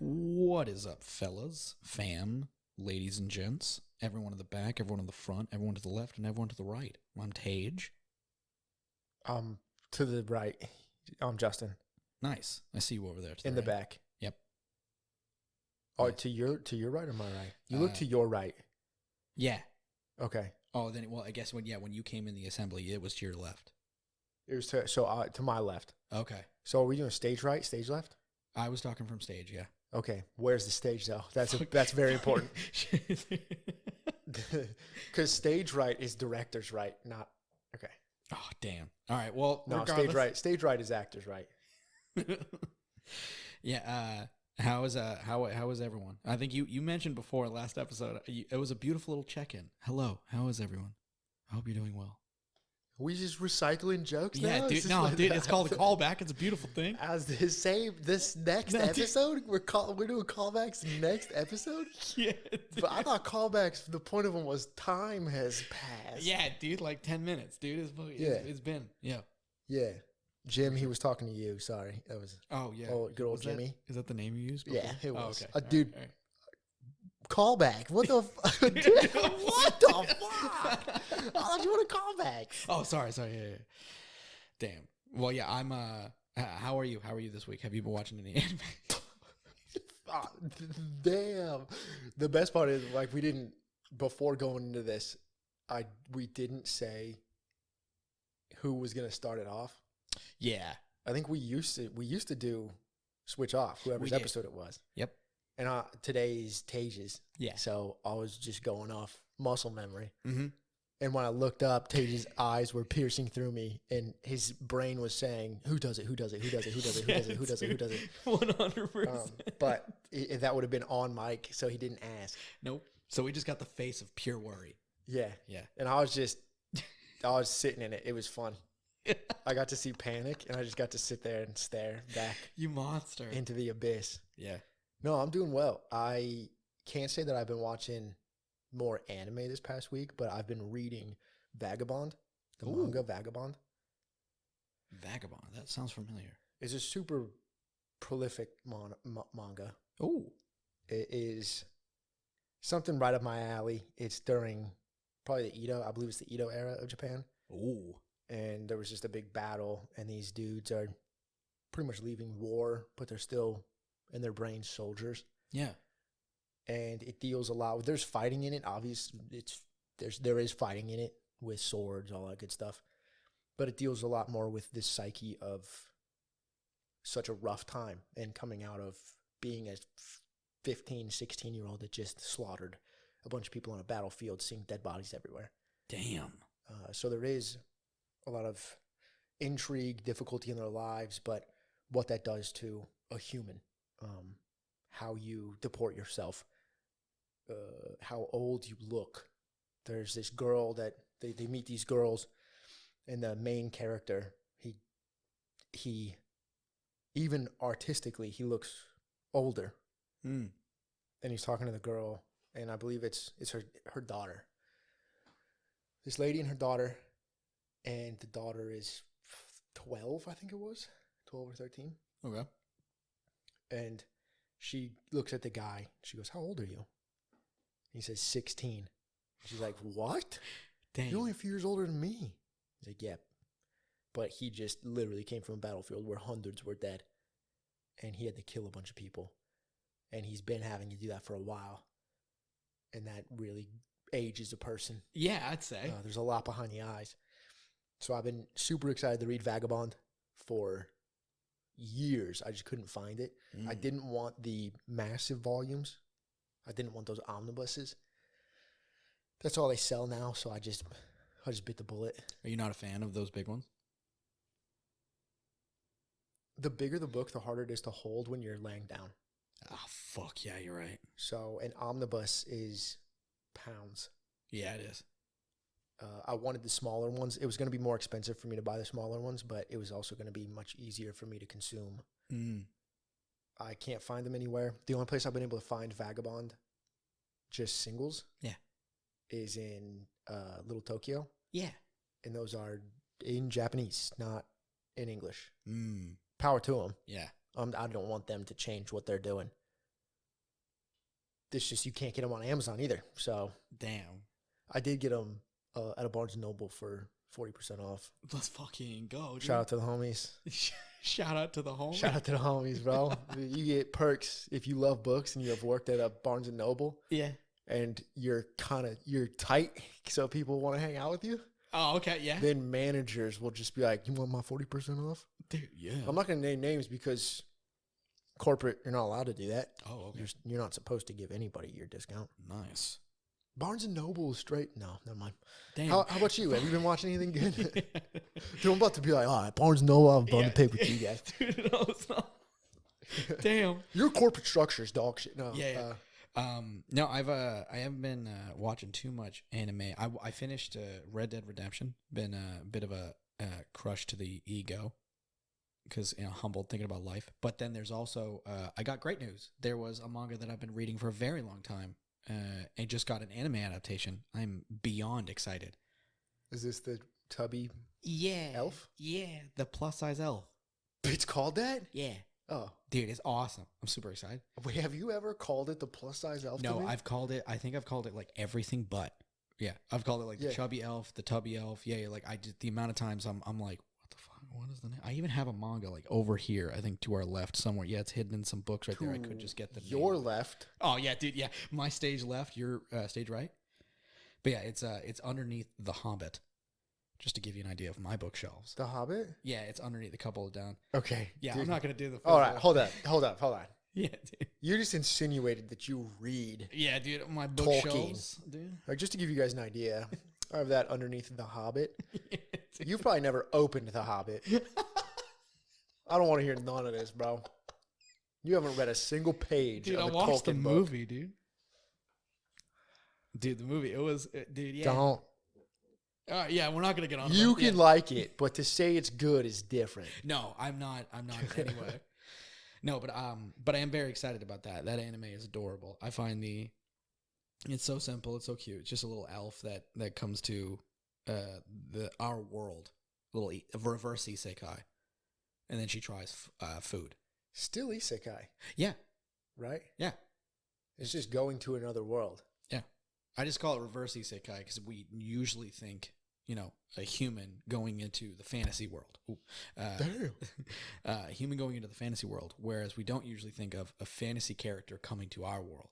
What is up, fellas, fam, ladies and gents, everyone in the back, everyone in the front, everyone to the left, and everyone to the right? I'm Tage. To the right. I'm Justin. Nice. I see you over there. In the back. Yep. Oh, Nice. to your right or my right? You look to your right. Yeah. Okay. Oh, then, well, I guess when you came in the assembly, it was to your left. It was to my left. Okay. So are we doing stage right, stage left? I was talking from stage, yeah. Okay. Where's the stage though? That's very important. Because stage right is director's right, not okay. Oh, damn. All right. Well, No, regardless. stage right is actor's right. Yeah. How is everyone? I think you mentioned before last episode. It was a beautiful little check-in. Hello. How is everyone? I hope you're doing well. We just recycling jokes now? Yeah, dude. No, dude. It's called a callback. It's a beautiful thing. As this next episode, we're doing callbacks next episode. Yeah. But I thought callbacks. The point of them was time has passed. Yeah, dude. Like 10 minutes, dude. It's been. Yeah. Yeah. Jim, he was talking to you. Sorry, that was. Oh yeah. Good old Jimmy. Is that the name you used? Yeah, it was. Oh, okay. Dude. All right. Callback. What the? Dude, what the fuck? I thought you wanted callbacks. Oh, sorry. Yeah. Damn. Well, yeah. I'm. How are you? How are you this week? Have you been watching any anime? Oh, damn. The best part is like we didn't before going into this. We didn't say who was gonna start it off. Yeah. I think we used to do switch off whoever's episode it was. Yep. And today's Tage's. Yeah. So I was just going off muscle memory. Mm-hmm. And when I looked up, Tage's eyes were piercing through me, and his brain was saying, "Who does it? Who does it? Who does it? Who does it? Who does it? Who does it? Who does it?" 100%. But that would have been on mic, so he didn't ask. Nope. So we just got the face of pure worry. Yeah. Yeah. And I was sitting in it. It was fun. I got to see Panic, and I just got to sit there and stare back You monster. into the abyss. Yeah. No, I'm doing well. I can't say that I've been watching more anime this past week, but I've been reading Vagabond, the manga Vagabond. Vagabond. That sounds familiar. It's a super prolific manga. Oh. It is something right up my alley. It's during probably the Edo, I believe it's the Edo era of Japan. Oh. And there was just a big battle, and these dudes are pretty much leaving war, but they're still in their brains soldiers. Yeah. And it deals a lot with, there's fighting in it. Obviously, there is fighting in it with swords, all that good stuff. But it deals a lot more with this psyche of such a rough time and coming out of being a 15, 16-year-old that just slaughtered a bunch of people on a battlefield, seeing dead bodies everywhere. Damn. So there is a lot of intrigue, difficulty in their lives, but what that does to a human, how you deport yourself, how old you look. There's this girl that they meet these girls, and the main character, he even artistically, he looks older. Mm. And he's talking to the girl, and I believe it's her daughter. This lady and her daughter, and the daughter is 12, I think it was, 12 or 13. Okay. And she looks at the guy. She goes, "How old are you?" He says, 16. She's like, "What? Damn. You're only a few years older than me." He's like, "Yep." But he just literally came from a battlefield where hundreds were dead. And he had to kill a bunch of people. And he's been having to do that for a while. And that really ages a person. Yeah, I'd say. There's a lot behind the eyes. So I've been super excited to read Vagabond for years. I just couldn't find it. I didn't want the massive volumes. I didn't want those omnibuses. That's all they sell now, so I just bit the bullet. Are you not a fan of those big ones? The bigger the book, the harder it is to hold when you're laying down. Oh, fuck yeah, you're right. So an omnibus is pounds. Yeah, it is. I wanted the smaller ones. It was going to be more expensive for me to buy the smaller ones, but it was also going to be much easier for me to consume. I can't find them anywhere. The only place I've been able to find Vagabond, just singles, is in Little Tokyo. Yeah. And those are in Japanese, not in English. Mm. Power to them. Yeah. I don't want them to change what they're doing. It's just you can't get them on Amazon either. So Damn. I did get them at a Barnes & Noble for 40% off. Let's fucking go, dude. Shout out to the homies. Shout out to the home. Shout out to the homies, bro. You get perks if you love books and you have worked at a Barnes & Noble. Yeah. And you're tight, so people want to hang out with you. Oh, okay, yeah. Then managers will just be like, "You want my 40% off?" Dude, yeah. I'm not going to name names because corporate, you're not allowed to do that. Oh, okay. You're not supposed to give anybody your discount. Nice. Barnes & Noble is straight. No, never mind. Damn. How about you? Have you been watching anything good? Dude, I'm about to be like, all right, Barnes & Noble, I'm about to pick with you guys. Dude, no, it's not. Damn. Your corporate structure is dog shit. No. Yeah. No, I haven't been watching too much anime. I finished Red Dead Redemption. Been a bit of a crush to the ego because humbled thinking about life. But then there's also I got great news. There was a manga that I've been reading for a very long time. And just got an anime adaptation. I'm beyond excited. Is this the tubby elf? Yeah, the plus size elf. It's called that? Yeah. Oh. Dude, it's awesome. I'm super excited. Wait, have you ever called it the plus size elf? No, I think I've called it like everything but. Yeah, I've called it like the chubby elf, the tubby elf. Yeah, like I just, the amount of times I'm like, what the fuck? What is the name? I even have a manga like over here, I think to our left somewhere. Yeah, it's hidden in some books right there. I could just get the your name. Left. Oh yeah, dude. Yeah, my stage left, your stage right. But yeah, it's underneath The Hobbit. Just to give you an idea of my bookshelves. The Hobbit? Yeah, it's underneath a couple of down. Okay. Yeah, dude. I'm not gonna do the. All right, hold on. Yeah, dude. You just insinuated that you read. Yeah, dude. My bookshelves, dude. Like, just to give you guys an idea, I have that underneath The Hobbit. Yeah, you've probably never opened The Hobbit. I don't want to hear none of this, bro. You haven't read a single page. Dude, of I the watched the Tolkien book. movie, dude. Dude, the movie. It was, dude. Yeah. Don't. Yeah, we're not gonna get on. You can like it, but to say it's good is different. No, I'm not anyway. No, but I am very excited about that. That anime is adorable. I find it's so simple, it's so cute. It's just a little elf that comes to our world, little reverse isekai, and then she tries food. Still isekai. Yeah. Right? Yeah. It's just going to another world. Yeah. I just call it reverse isekai because we usually think, a human going into the fantasy world. Damn. A human going into the fantasy world, whereas we don't usually think of a fantasy character coming to our world.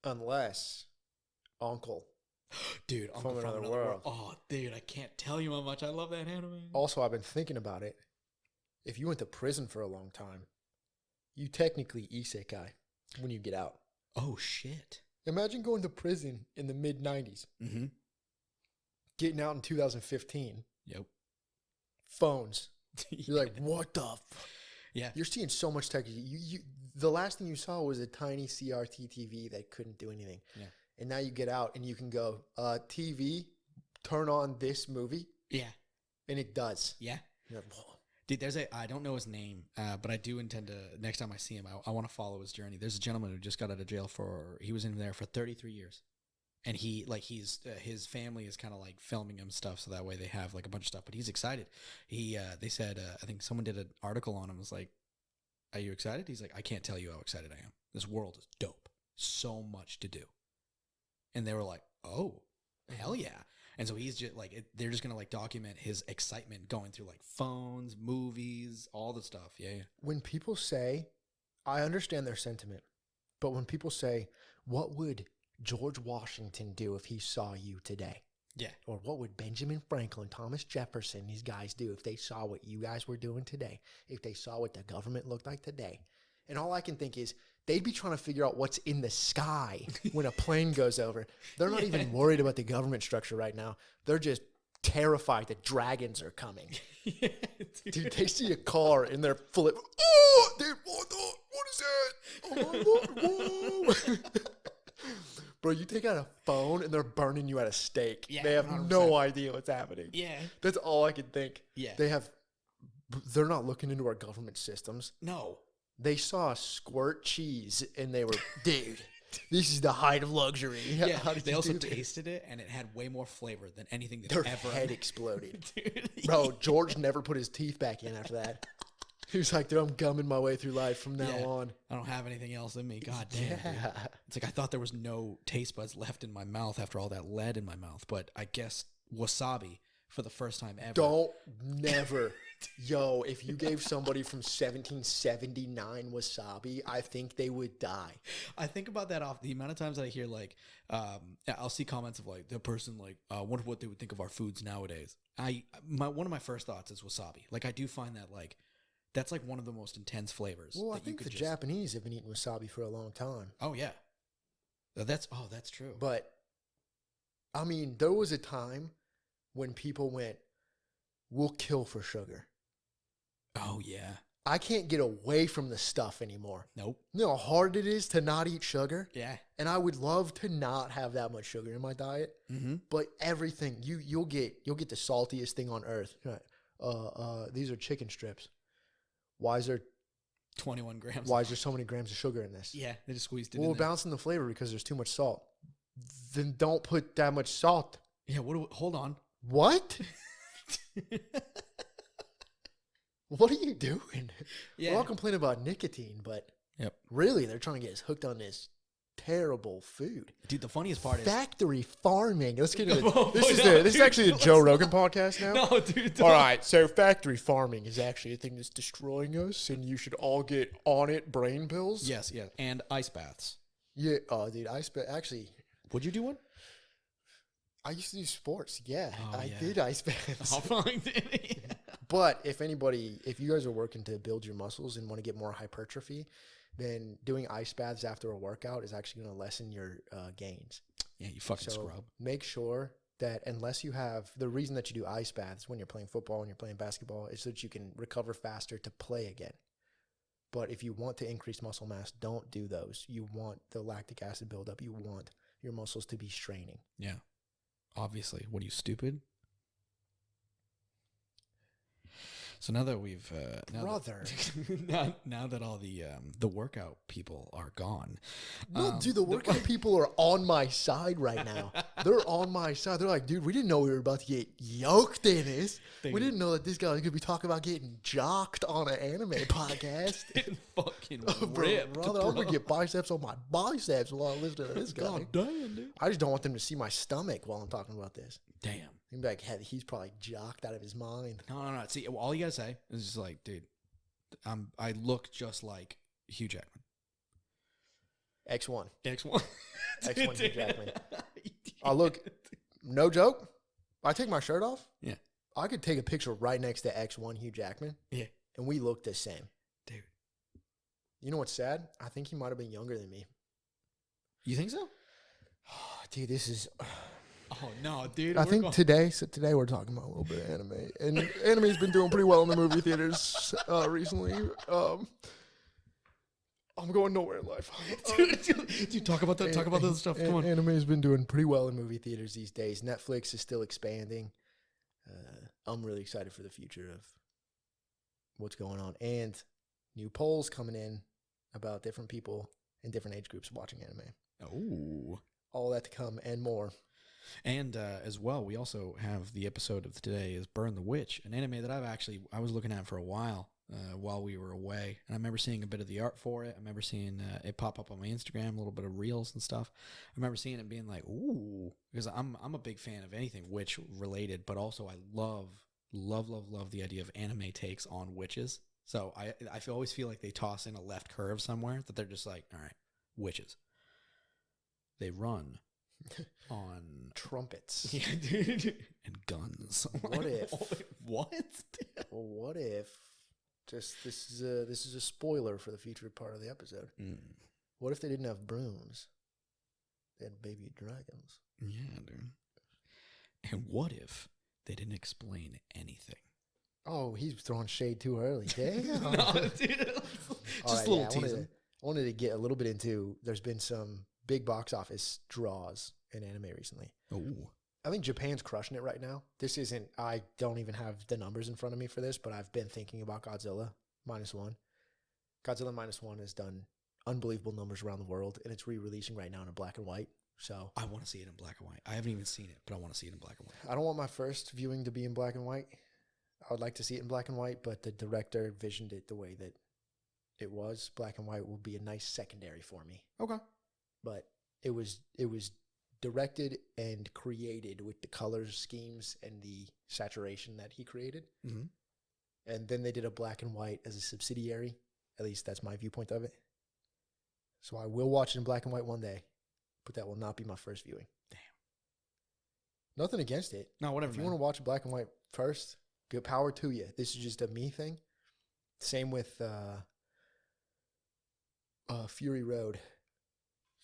Unless Uncle. Dude, Uncle from another world. Oh, dude, I can't tell you how much I love that anime. Also, I've been thinking about it. If you went to prison for a long time, you technically isekai when you get out. Oh, shit. Imagine going to prison in the mid-90s. Mm-hmm. Getting out in 2015. Yep. Phones. You're like, what the Yeah. You're seeing so much tech. The last thing you saw was a tiny CRT TV that couldn't do anything. Yeah. And now you get out and you can go, TV, turn on this movie. Yeah. And it does. Yeah. You're like, whoa. Dude, I don't know his name, but I do intend to, next time I see him, I want to follow his journey. There's a gentleman who just got out of jail he was in there for 33 years. And his family is kind of like filming him stuff, so that way they have like a bunch of stuff. But he's excited. They said, I think someone did an article on him. It was like, "Are you excited?" He's like, "I can't tell you how excited I am. This world is dope. So much to do." And they were like, "Oh, hell yeah!" And so he's just like, they're just gonna like document his excitement going through like phones, movies, all the stuff. Yeah. When people say, I understand their sentiment, but when people say, "What would George Washington do if he saw you today?" Yeah. Or what would Benjamin Franklin, Thomas Jefferson, these guys do if they saw what you guys were doing today? If they saw what the government looked like today? And all I can think is they'd be trying to figure out what's in the sky when a plane goes over. They're not even worried about the government structure right now. They're just terrified that dragons are coming. Yeah, dude, they see a car and they're full of, oh, dude, what is that? Oh my God, whoa. Bro, you take out a phone and they're burning you at a stake. Yeah, they have 100%. no idea what's happening. Yeah. That's all I can think. Yeah. They're not looking into our government systems. No. They saw squirt cheese and they were, dude, this is the height of luxury. Yeah. They also tasted it and it had way more flavor than anything that Their ever head exploded. Dude, Bro, George never put his teeth back in after that. He was like, dude, I'm gumming my way through life from now on. I don't have anything else in me. God damn. Yeah. Dude. It's like I thought there was no taste buds left in my mouth after all that lead in my mouth, but I guess wasabi for the first time ever. Never. Yo, if you gave somebody from 1779 wasabi, I think they would die. I think about that off the amount of times that I hear like, I'll see comments of like the person like, wonder what they would think of our foods nowadays. One of my first thoughts is wasabi. Like I do find that like, that's like one of the most intense flavors. Well, I think the Japanese have been eating wasabi for a long time. Oh yeah, that's true. But I mean, there was a time when people went, "We'll kill for sugar." Oh yeah. I can't get away from the stuff anymore. Nope. You know how hard it is to not eat sugar? Yeah. And I would love to not have that much sugar in my diet. Mm-hmm. But everything, you'll get the saltiest thing on earth. These are chicken strips. Why is there 21 grams? Why is there so many grams of sugar in this? Yeah, they just squeezed it Well, in we're there. balancing the flavor because there's too much salt. Then don't put that much salt. Yeah, hold on. What? What are you doing? Yeah. We're all complaining about nicotine, but Yep. really they're trying to get us hooked on this terrible food. Dude, the funniest part is Factory farming. Let's get into No, this. This no, is dude, actually the Joe Rogan podcast now. no, dude. All right, so factory farming is actually a thing that's destroying us, and you should all get on it. Brain pills. Yes, and ice baths. Yeah. Oh, dude, actually, Would you do one? I used to do sports. Yeah, Oh, I yeah. did ice baths. I'll find it. But if you guys are working to build your muscles and want to get more hypertrophy, then doing ice baths after a workout is actually going to lessen your gains. Yeah, you fucking So scrub. make sure that unless you have the reason that you do ice baths when you're playing football and you're playing basketball is so that you can recover faster to play again. But if you want to increase muscle mass, don't do those. You want the lactic acid buildup. You want your muscles to be straining. Yeah. Obviously. What are you, stupid? So now that we've Brother. now that all the workout people are gone, No, dude, the workout people are on my side right now. They're on my side. They're like, dude, we didn't know we were about to get yoked in this. We didn't know that this guy was going to be talking about getting jocked on an anime podcast. fucking ripped, brother, I'm going to get biceps on my biceps while I listen to this guy. God damn, dude. I just don't want them to see my stomach while I'm talking about this. Damn. They'd be like, hey, he's probably jocked out of his mind. No. See, all you gotta say is just like, dude, I look just like Hugh Jackman. X1. X1. X1 Hugh Jackman. I look, no joke, I take my shirt off. Yeah. I could take a picture right next to X1 Hugh Jackman. Yeah. And we look the same. Dude. You know what's sad? I think he might have been younger than me. You think so? Dude, this is... Oh, no, dude. I think today we're talking about a little bit of anime. And anime's been doing pretty well in the movie theaters recently. I'm going nowhere in life. Dude, talk about that. Talk about that stuff. Come on. Anime's been doing pretty well in movie theaters these days. Netflix is still expanding. I'm really excited for the future of what's going on. And new polls coming in about different people in different age groups watching anime. Oh. All that to come and more. And as well, we also have the episode of today is Burn the Witch, an anime that I was looking at for a while we were away. And I remember seeing a bit of the art for it. I remember seeing it pop up on my Instagram, a little bit of reels and stuff. I remember seeing it being like, ooh, because I'm a big fan of anything witch related, but also I love the idea of anime takes on witches. So I always feel like they toss in a left curve somewhere that they're just like, all right, witches. They run on trumpets. Yeah, dude. And guns. What if? What? Well, what if? Just this is a spoiler for the future part of the episode. What if they didn't have brooms? They had baby dragons. Yeah, dude. And what if they didn't explain anything? Oh, he's throwing shade too early. Damn. No, dude. Just a little teasing. I wanted to get a little bit into. There's been some big box office draws in anime recently. Oh. I think Japan's crushing it right now. I don't even have the numbers in front of me for this, but I've been thinking about Godzilla -1. Godzilla -1 has done unbelievable numbers around the world, and it's re-releasing right now in black and white. So I want to see it in black and white. I haven't even seen it, but I want to see it in black and white. I don't want my first viewing to be in black and white. I would like to see it in black and white, but the director visioned it the way that it was. Black and white will be a nice secondary for me. Okay. But it was directed and created with the color schemes and the saturation that he created. Mm-hmm. And then they did a black and white as a subsidiary. At least that's my viewpoint of it. So I will watch it in black and white one day, but that will not be my first viewing. Damn. Nothing against it. No, whatever. If you want to watch black and white first, good power to you. This is just a me thing. Same with Fury Road.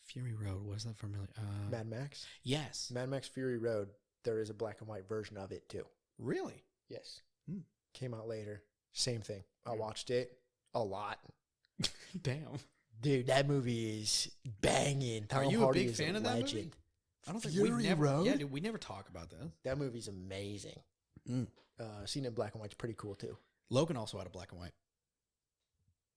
Fury Road, what is that familiar? Mad Max? Yes. Mad Max Fury Road, there is a black and white version of it too. Really? Yes. Hmm. Came out later. Same thing. I watched it a lot. Damn. Dude, that movie is banging. Are you a big fan of that movie? I don't think Fury we never. Road? Yeah, dude, we never talk about that. That movie's amazing. Mm. Seeing it in black and white's pretty cool too. Logan also had a black and white.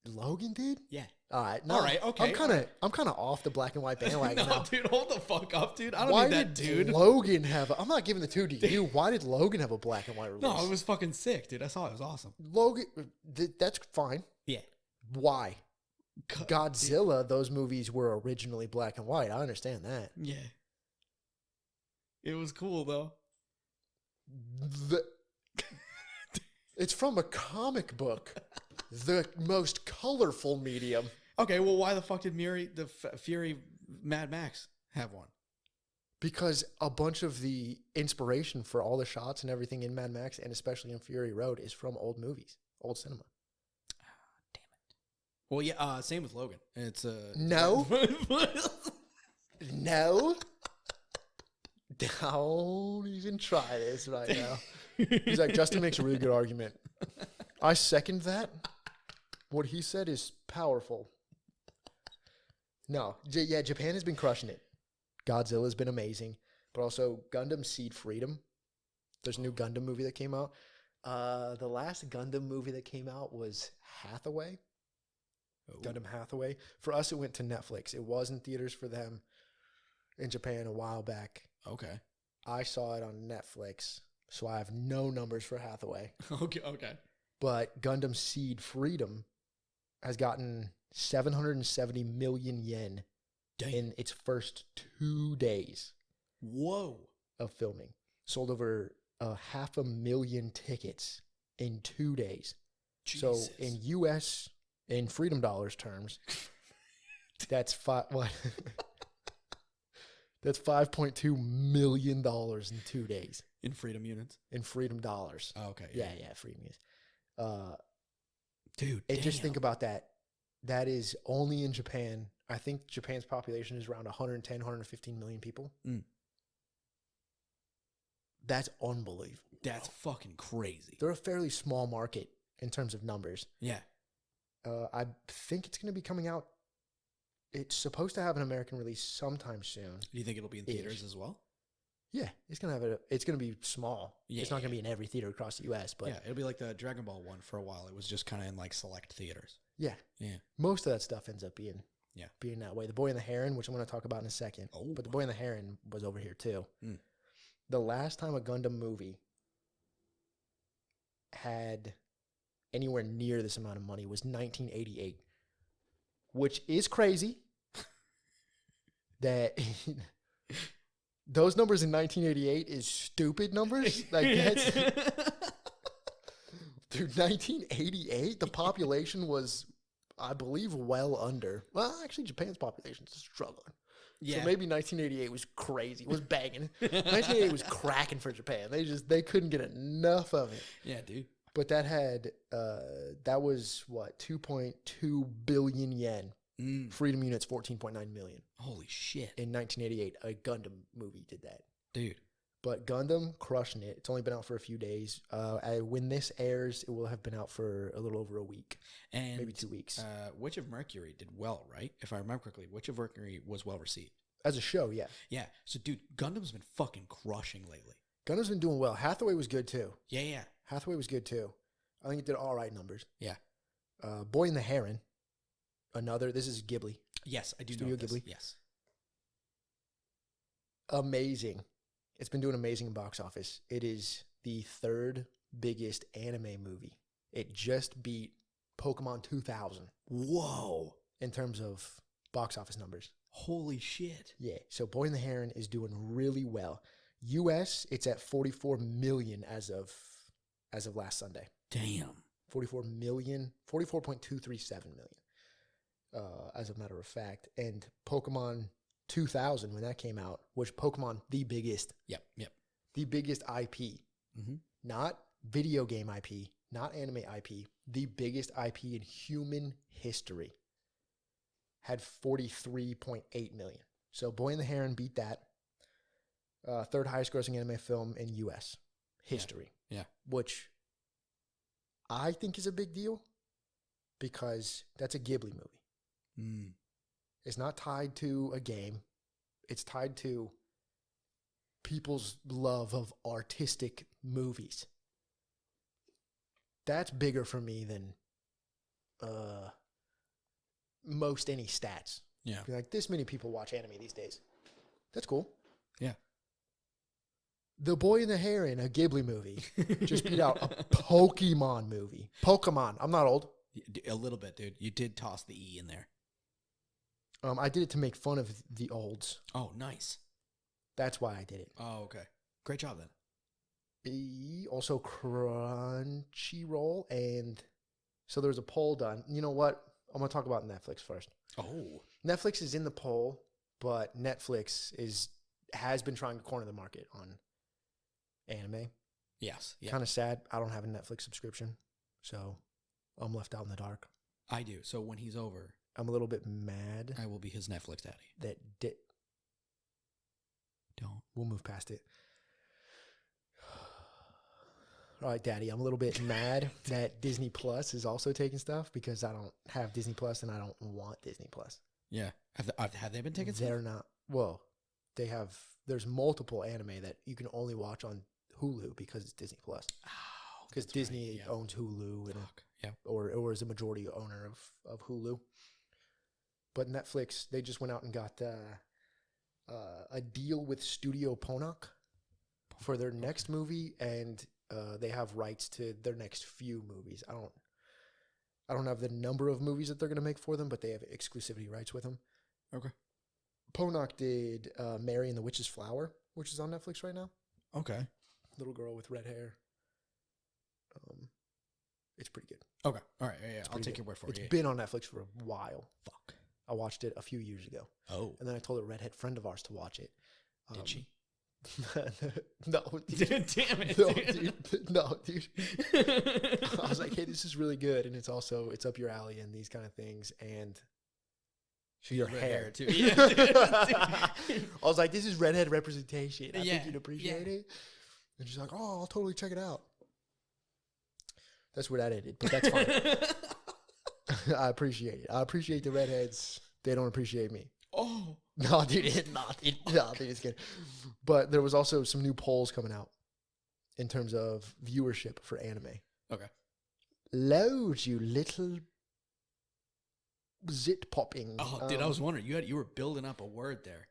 Logan did? Yeah. All right. No, All right. Okay. I'm kind of off the black and white bandwagon No, now. dude, hold the fuck up, dude. I don't Why need that, did dude. Logan have? I'm not giving the two to you. Why did Logan have a black and white release? No, it was fucking sick, dude. I saw it. It was awesome. Logan. That's fine. Yeah. Why? Godzilla. Those movies were originally black and white. I understand that. Yeah. It was cool though. It's from a comic book. The most colorful medium. Okay, well, why the fuck did Fury Mad Max have one? Because a bunch of the inspiration for all the shots and everything in Mad Max, and especially in Fury Road, is from old movies, old cinema. Damn it. Well, yeah, same with Logan. It's No. No. Don't even try this right now. He's like, Justin makes a really good argument. I second that. What he said is powerful. No. Yeah, Japan has been crushing it. Godzilla's been amazing. But also Gundam Seed Freedom. There's a new Gundam movie that came out. The last Gundam movie that came out was Hathaway. Oh. Gundam Hathaway. For us, it went to Netflix. It was in theaters for them in Japan a while back. Okay. I saw it on Netflix, so I have no numbers for Hathaway. Okay. But Gundam Seed Freedom has gotten 770 million yen in its first 2 days. Whoa. Of filming. Sold over 500,000 tickets in 2 days. Jesus. So in US, in Freedom Dollars terms, that's that's $5.2 million in 2 days. In Freedom units? In Freedom Dollars. Oh, okay. Yeah, Freedom units. Dude, and just think about that. That is only in Japan. I think Japan's population is around 110, 115 million people. Mm. That's unbelievable. That's fucking crazy. They're a fairly small market in terms of numbers. Yeah. I think it's going to be coming out. It's supposed to have an American release sometime soon. Do you think it'll be in theaters as well? Yeah, it's gonna have it's gonna be small. Yeah, it's not gonna be in every theater across the U.S. But yeah, it'll be like the Dragon Ball one for a while. It was just kind of in like select theaters. Yeah, most of that stuff ends up being that way. The Boy and the Heron, which I'm going to talk about in a second. Oh, but the Boy and the Heron was over here too. Mm. The last time a Gundam movie had anywhere near this amount of money was 1988, which is crazy. That those numbers in 1988 is stupid numbers. Like that's dude, 1988, the population was, I believe, well under. Well, actually, Japan's population is struggling. Yeah. So maybe 1988 was crazy. It was banging. 1988 was cracking for Japan. They couldn't get enough of it. Yeah, dude. But that was what, 2.2 billion yen. Mm. Freedom Units 14.9 million. Holy shit. In 1988, a Gundam movie did that. Dude. But Gundam crushing it. It's only been out for a few days. When this airs, it will have been out for a little over a week, and maybe 2 weeks. Witch of Mercury did well, right? If I remember correctly, Witch of Mercury was well received. As a show, yeah. Yeah. So, dude, Gundam's been fucking crushing lately. Gundam's been doing well. Hathaway was good too. Yeah. Hathaway was good too. I think it did all right numbers. Yeah. Boy and the Heron. This is Ghibli. Yes, I do Studio know this. Ghibli. Yes. Amazing. It's been doing amazing in box office. It is the third biggest anime movie. It just beat Pokemon 2000 Whoa. in terms of box office numbers. Holy shit. Yeah. So Boy and the Heron is doing really well. US, it's at 44 million as of last Sunday. Damn. 44 million, 44.237 million, as a matter of fact. And Pokemon 2000, when that came out, was Pokemon the biggest. Yep. The biggest IP. Mm-hmm. Not video game IP, not anime IP. The biggest IP in human history. Had 43.8 million. So Boy and the Heron beat that. Third highest grossing anime film in US history. Yeah. Which I think is a big deal because that's a Ghibli movie. Mm. It's not tied to a game. It's tied to people's love of artistic movies. That's bigger for me than most any stats. Yeah. Be like, this many people watch anime these days. That's cool. Yeah. The Boy and the Heron, a Ghibli movie, just beat out a Pokemon movie. Pokemon. I'm not old. A little bit, dude. You did toss the E in there. I did it to make fun of the olds. Oh, nice. That's why I did it. Oh, okay. Great job then. Also Crunchyroll, and so there's a poll done. You know what? I'm going to talk about Netflix first. Oh. Netflix is in the poll, but Netflix has been trying to corner the market on anime. Yes. Yeah. Kind of sad. I don't have a Netflix subscription, so I'm left out in the dark. I do. So when he's over, I'm a little bit mad I will be his Netflix daddy. that Don't. we'll move past it. All right, Daddy, I'm a little bit mad that Disney Plus is also taking stuff because I don't have Disney Plus and I don't want Disney Plus. Yeah. Have they been taking They're stuff? not. Well, they have. There's multiple anime that you can only watch on Hulu because it's Disney Plus. Oh, Because that's Disney right. Yeah. owns Hulu and Fuck. Yeah. or is a majority owner of Hulu. But Netflix, they just went out and got a deal with Studio Ponoc for their next movie, and they have rights to their next few movies. I don't have the number of movies that they're going to make for them, but they have exclusivity rights with them. Okay. Ponoc did Mary and the Witch's Flower, which is on Netflix right now. Okay. Little girl with red hair. It's pretty good. Okay. All right. Yeah. I'll pretty take good. your word for it. It's Yeah. been on Netflix for a while. Fuck. I watched it a few years ago. Oh. And then I told a redhead friend of ours to watch it. Did she? No, dude. Damn it. No, dude. dude. No, dude. I was like, hey, this is really good. And it's up your alley and these kind of things. And your Red hair. too. Yeah. I was like, this is redhead representation. I Yeah, think you'd appreciate it. And she's like, oh, I'll totally check it out. That's where that ended, but that's fine. I appreciate it. I appreciate the redheads. They don't appreciate me. Oh. No, dude, it's not. No, dude, it's good. But there was also some new polls coming out in terms of viewership for anime. Okay. Loads, you little zit popping. Oh, dude, I was wondering. You were building up a word there.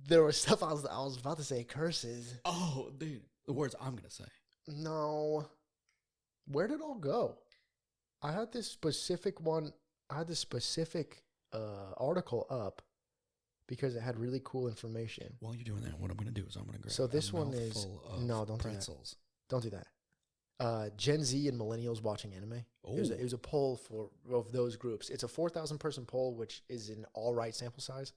There was stuff I was about to say curses. Oh, dude, the words I'm gonna say. No. Where did it all go? I had this specific one. I had this specific article up because it had really cool information. While you're doing that, what I'm gonna do is I'm gonna grab. So this a one is mouthful of no, don't pretzels. Don't do that. Gen Z and millennials watching anime. It was a poll of those groups. It's a 4,000 person poll, which is an all right sample size.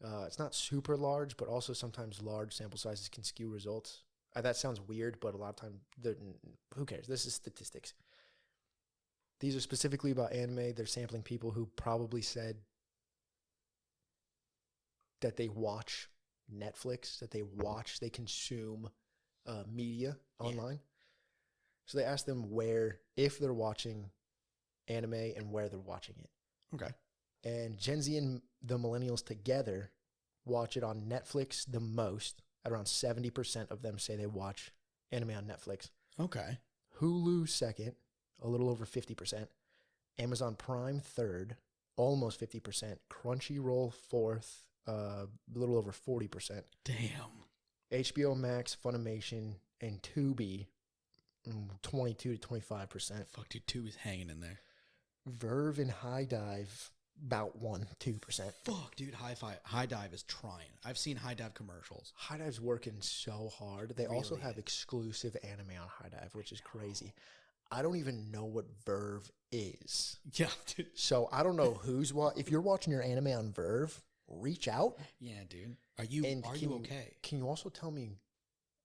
It's not super large, but also sometimes large sample sizes can skew results. That sounds weird, but a lot of time, who cares? This is statistics. These are specifically about anime. They're sampling people who probably said that they watch Netflix, that they consume media online. So they asked them if they're watching anime and where they're watching it. Okay. And Gen Z and the millennials together watch it on Netflix the most. At around 70% of them say they watch anime on Netflix. Okay. Hulu second, a little over 50%. Amazon Prime third, almost 50%. Crunchyroll fourth, a little over 40%. Damn. HBO Max, Funimation, and Tubi 22 to 25%. Fuck, dude, Tubi's hanging in there. Verve and High Dive about 1-2%. Fuck, dude, High Dive is trying. I've seen High Dive commercials. High Dive's working so hard. They also Really have exclusive anime on High Dive, which is crazy. I don't even know what Verve is. Yeah, dude. So I don't know who's what. If you're watching your anime on Verve, reach out. Yeah, dude. Are you okay? Can you also tell me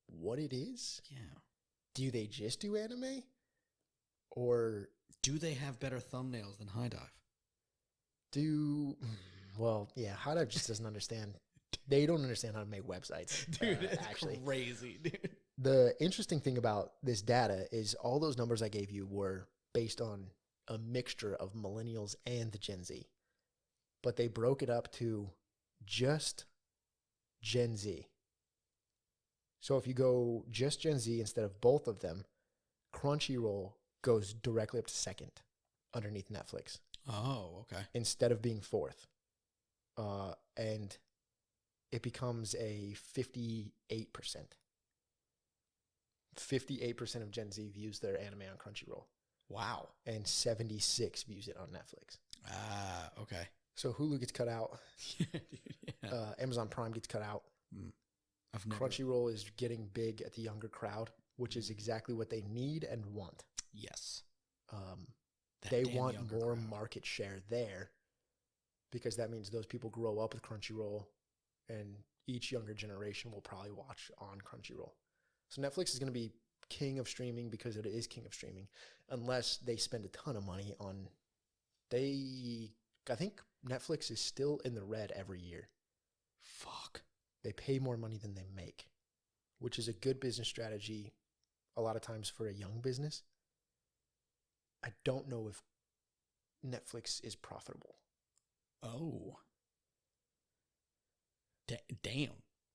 what it is? Yeah. Do they just do anime? Or do they have better thumbnails than High Dive? Well, yeah, High Dive just doesn't understand. They don't understand how to make websites. Dude, it's actually crazy, dude. The interesting thing about this data is all those numbers I gave you were based on a mixture of millennials and the Gen Z. But they broke it up to just Gen Z. So if you go just Gen Z instead of both of them, Crunchyroll goes directly up to second underneath Netflix. Oh, okay. Instead of being fourth. And it becomes a 58%. 58% of Gen Z views their anime on Crunchyroll. Wow. And 76 views it on Netflix. Ah, okay. So Hulu gets cut out. Yeah. Amazon Prime gets cut out. Crunchyroll is getting big at the younger crowd, which is exactly what they need and want. Yes. They want more market share there because that means those people grow up with Crunchyroll and each younger generation will probably watch on Crunchyroll. So Netflix is going to be king of streaming because it is king of streaming unless they spend a ton of money on... I think Netflix is still in the red every year. Fuck. They pay more money than they make, which is a good business strategy a lot of times for a young business. I don't know if Netflix is profitable. Oh. Damn.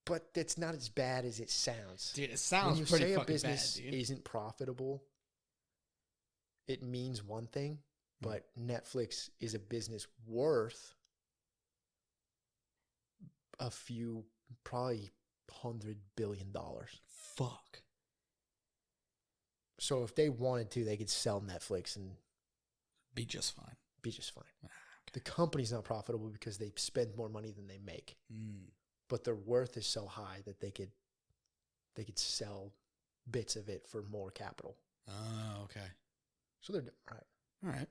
But it's not as bad as it sounds. Dude, it sounds when pretty you say fucking a business bad, dude. isn't profitable, it means one thing, but Netflix is a business worth a few, probably $100 billion. Fuck. So if they wanted to, they could sell Netflix and be just fine. Okay. The company's not profitable because they spend more money than they make. But their worth is so high that they could sell bits of it for more capital. Oh, okay. So they're all right.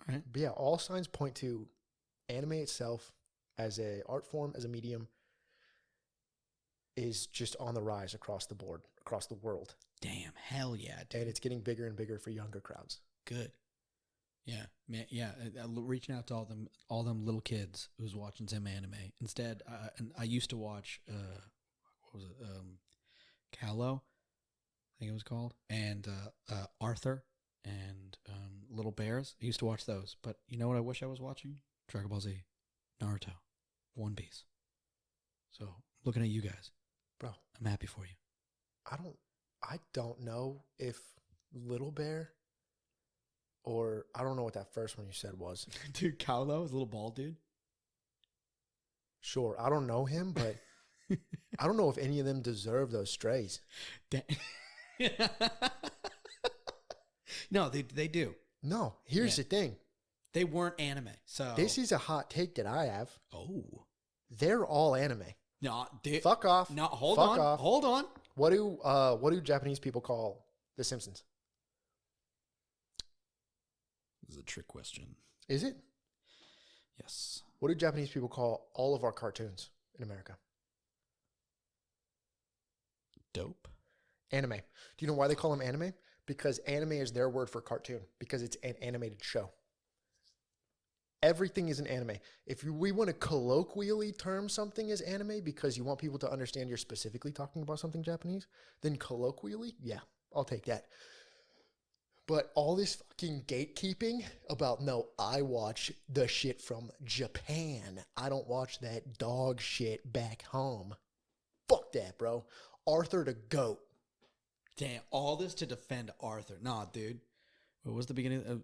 But yeah, all signs point to anime itself as a art form, as a medium, is just on the rise across the board, across the world. Damn, hell yeah, dude. And it's getting bigger and bigger for younger crowds. Good. Yeah, man. Yeah, reaching out to all them little kids who's watching some anime. Instead, and I used to watch what was it? Callow, I think it was called, and Arthur and Little Bears. I used to watch those, but you know what I wish I was watching? Dragon Ball Z, Naruto, One Piece. So looking at you guys, bro, I'm happy for you. I don't know if Little Bear. Or I don't know what that first one you said was. Dude, Callow is a little bald dude. Sure, I don't know him, but I don't know if any of them deserve those strays. No, they do. No, here's the thing. They weren't anime, so... This is a hot take that I have. Oh. They're all anime. No, dude. Fuck off. No, hold Fuck on. off. Hold on. What do Japanese people call The Simpsons? This is a trick question. Is it? Yes. What do Japanese people call all of our cartoons in America? Dope. Anime. Do you know why they call them anime? Because anime is their word for cartoon, because it's an animated show. Everything is an anime. If we want to colloquially term something as anime because you want people to understand you're specifically talking about something Japanese, then colloquially, yeah, I'll take that. But all this fucking gatekeeping about, no, I watch the shit from Japan. I don't watch that dog shit back home. Fuck that, bro. Arthur the GOAT. Damn, all this to defend Arthur. Nah, dude. What was the beginning of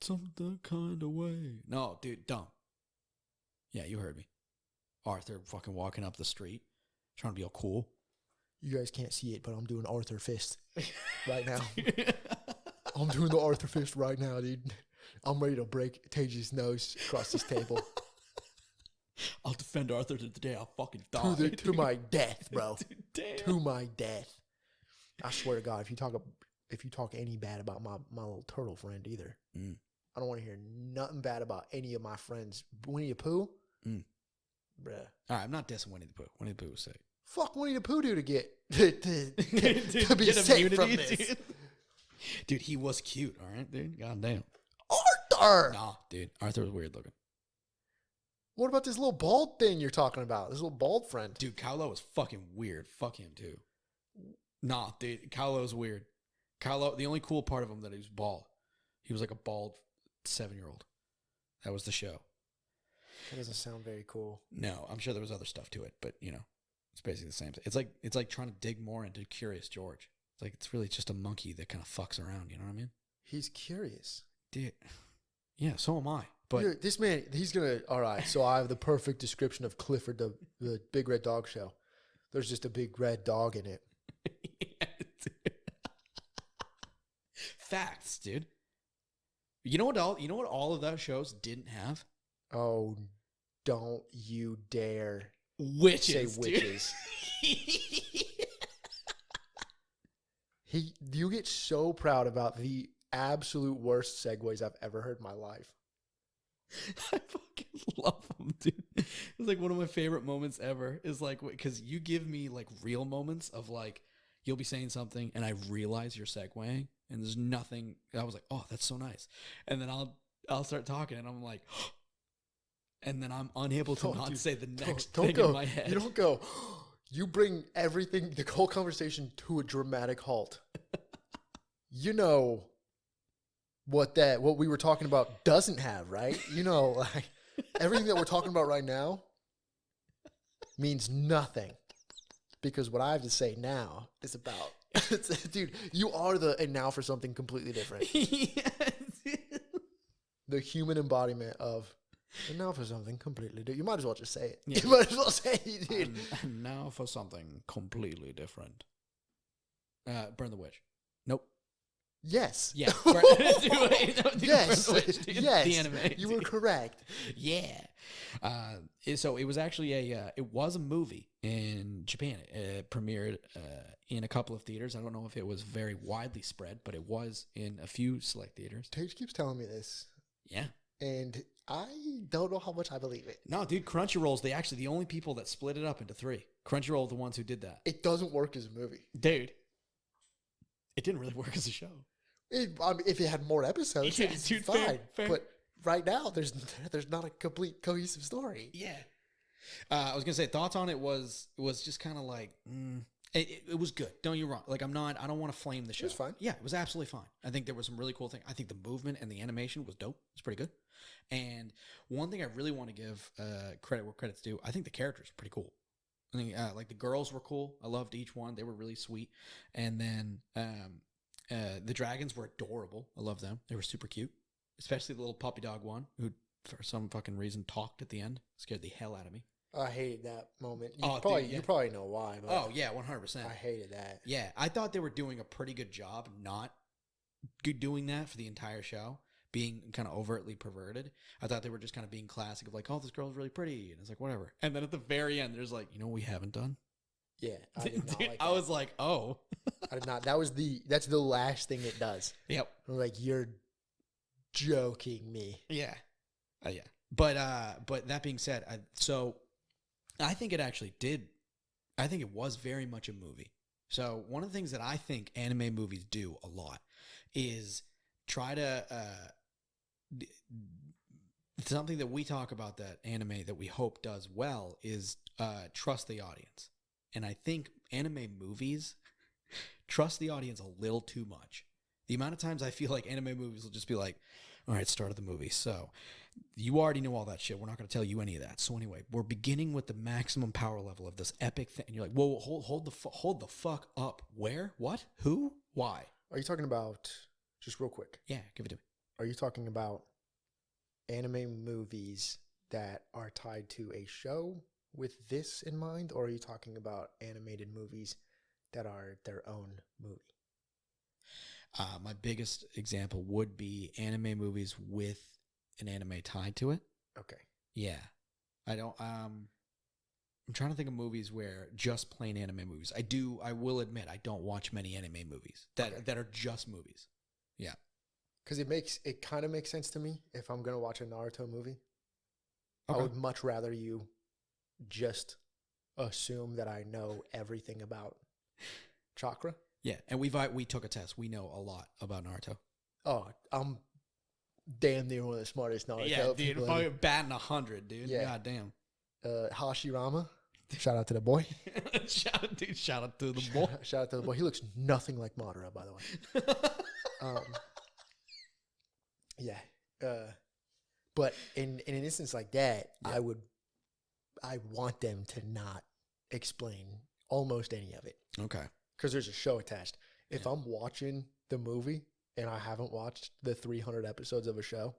some kind of way? No, dude, dumb. Yeah, you heard me. Arthur fucking walking up the street, trying to be all cool. You guys can't see it, but I'm doing Arthur Fist right now. I'm doing the Arthur Fist right now, dude. I'm ready to break Tage's nose across this table. I'll defend Arthur to the day I'll fucking die. To my death, bro. Damn. To my death. I swear to God, if you talk any bad about my little turtle friend either, I don't want to hear nothing bad about any of my friends. Winnie the Pooh? Bruh. All right, I'm not dissing Winnie the Pooh. Winnie the Pooh was sick. Fuck Winnie the Pooh do to get to be safe from this. Dude, he was cute, all right, dude? God damn. Arthur! Nah, dude. Arthur was weird looking. What about this little bald thing you're talking about? This little bald friend. Dude, Kylo was fucking weird. Fuck him, too. Nah, dude. Kylo's weird. Kylo, the only cool part of him that he was bald. He was like a bald 7-year-old. That was the show. That doesn't sound very cool. No, I'm sure there was other stuff to it, but, you know, it's basically the same thing. It's like trying to dig more into Curious George. It's like it's really just a monkey that kind of fucks around, you know what I mean? He's curious. Dude. Yeah, so am I. But dude, this man, he's going to... All right, so I have the perfect description of Clifford, the Big Red Dog Show. There's just a big red dog in it. Yeah, dude. Facts, dude. You know what all of those shows didn't have? Oh, don't you dare witches, say witches. You get so proud about the absolute worst segues I've ever heard in my life. I fucking love them, dude. It's like one of my favorite moments ever is like, because you give me like real moments of like, you'll be saying something and I realize you're segueing and there's nothing. I was like, oh, that's so nice. And then I'll start talking and I'm like, and then I'm unable to say the next thing in my head. You don't go, you bring everything, the whole conversation to a dramatic halt. You know what we were talking about doesn't have, right? You know, like everything that we're talking about right now means nothing because what I have to say now is about, dude, you are and now for something completely different. Yes. The human embodiment of, and now for something completely different. You might as well just say it. Yeah. You might as well say it, dude. And now for something completely different. Burn the Witch. Nope. Yes. Yeah. Yes. Witch, yes. The anime. You were correct. Yeah. So it was actually it was a movie in Japan. It premiered in a couple of theaters. I don't know if it was very widely spread, but it was in a few select theaters. Tage keeps telling me this. Yeah. And I don't know how much I believe it. No, dude, Crunchyroll's the only people that split it up into 3. Crunchyroll are the ones who did that. It doesn't work as a movie. Dude. It didn't really work as a show. If it had more episodes, yeah, it's dude, fine. Fair. But right now, there's not a complete cohesive story. Yeah. I was gonna say thoughts on it was just kind of like it was good. Don't get me wrong. Like I don't want to flame the show. It was fine. Yeah, it was absolutely fine. I think there was some really cool things. I think the movement and the animation was dope. It's pretty good. And one thing I really want to give credit where credit's due. I think the characters are pretty cool. I think like the girls were cool. I loved each one. They were really sweet. And then the dragons were adorable. I love them. They were super cute, especially the little puppy dog one who, for some fucking reason, talked at the end. Scared the hell out of me. I hated that moment. You probably know why. But oh yeah, 100%. I hated that. Yeah, I thought they were doing a pretty good job not doing that for the entire show, being kind of overtly perverted. I thought they were just kind of being classic of like, oh, this girl's really pretty, and it's like whatever. And then at the very end, there's like, you know what we haven't done? Yeah, I did not Dude, like that. I was like, oh. I did not. That's the last thing it does. Yep. I'm like, you're joking me. Yeah. Yeah. But that being said, I think it actually did. I think it was very much a movie. So one of the things that I think anime movies do a lot is try to something that we talk about that anime that we hope does well is trust the audience. And I think anime movies trust the audience a little too much. The amount of times I feel like anime movies will just be like, all right, start of the movie. So you already know all that shit. We're not going to tell you any of that. So anyway, we're beginning with the maximum power level of this epic thing. And you're like, whoa, hold the fuck up. Where? What? Who? Why? Are you talking about, just real quick, Yeah, give it to me. are you talking about anime movies that are tied to a show with this in mind? Or are you talking about animated movies that are their own movie? My biggest example would be anime movies with an anime tied to it. Okay. Yeah. I don't I'm trying to think of movies where just plain anime movies. I will admit I don't watch many anime movies that are just movies. Yeah. Because it kind of makes sense to me if I'm gonna watch a Naruto movie. Okay. I would much rather you just assume that I know everything about chakra. Yeah, and we took a test. We know a lot about Naruto. Oh, I'm damn near one of the smartest Naruto people. Yeah, dude, batting 100, dude. Yeah. God damn. Hashirama. Shout out to the boy. Shout out to the boy. Shout out to the boy. He looks nothing like Madara, by the way. Yeah. But in an instance like that, Yeah. I want them to not explain almost any of it. Okay. Because there's a show attached. If I'm watching the movie and I haven't watched the 300 episodes of a show,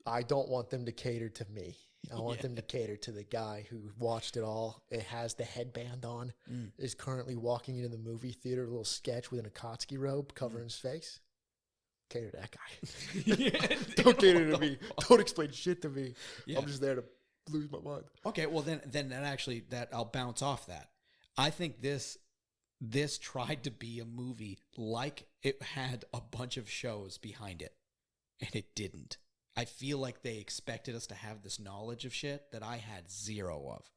I don't want them to cater to me. I want them to cater to the guy who watched it all. It has the headband on, is currently walking into the movie theater, a little sketch with an Akatsuki robe covering his face. Cater to that guy. Don't cater to me. Don't explain shit to me. Yeah. I'm just there to lose my mind. Okay, well then that I'll bounce off that. I think this tried to be a movie like it had a bunch of shows behind it, and it didn't. I feel like they expected us to have this knowledge of shit that I had zero of.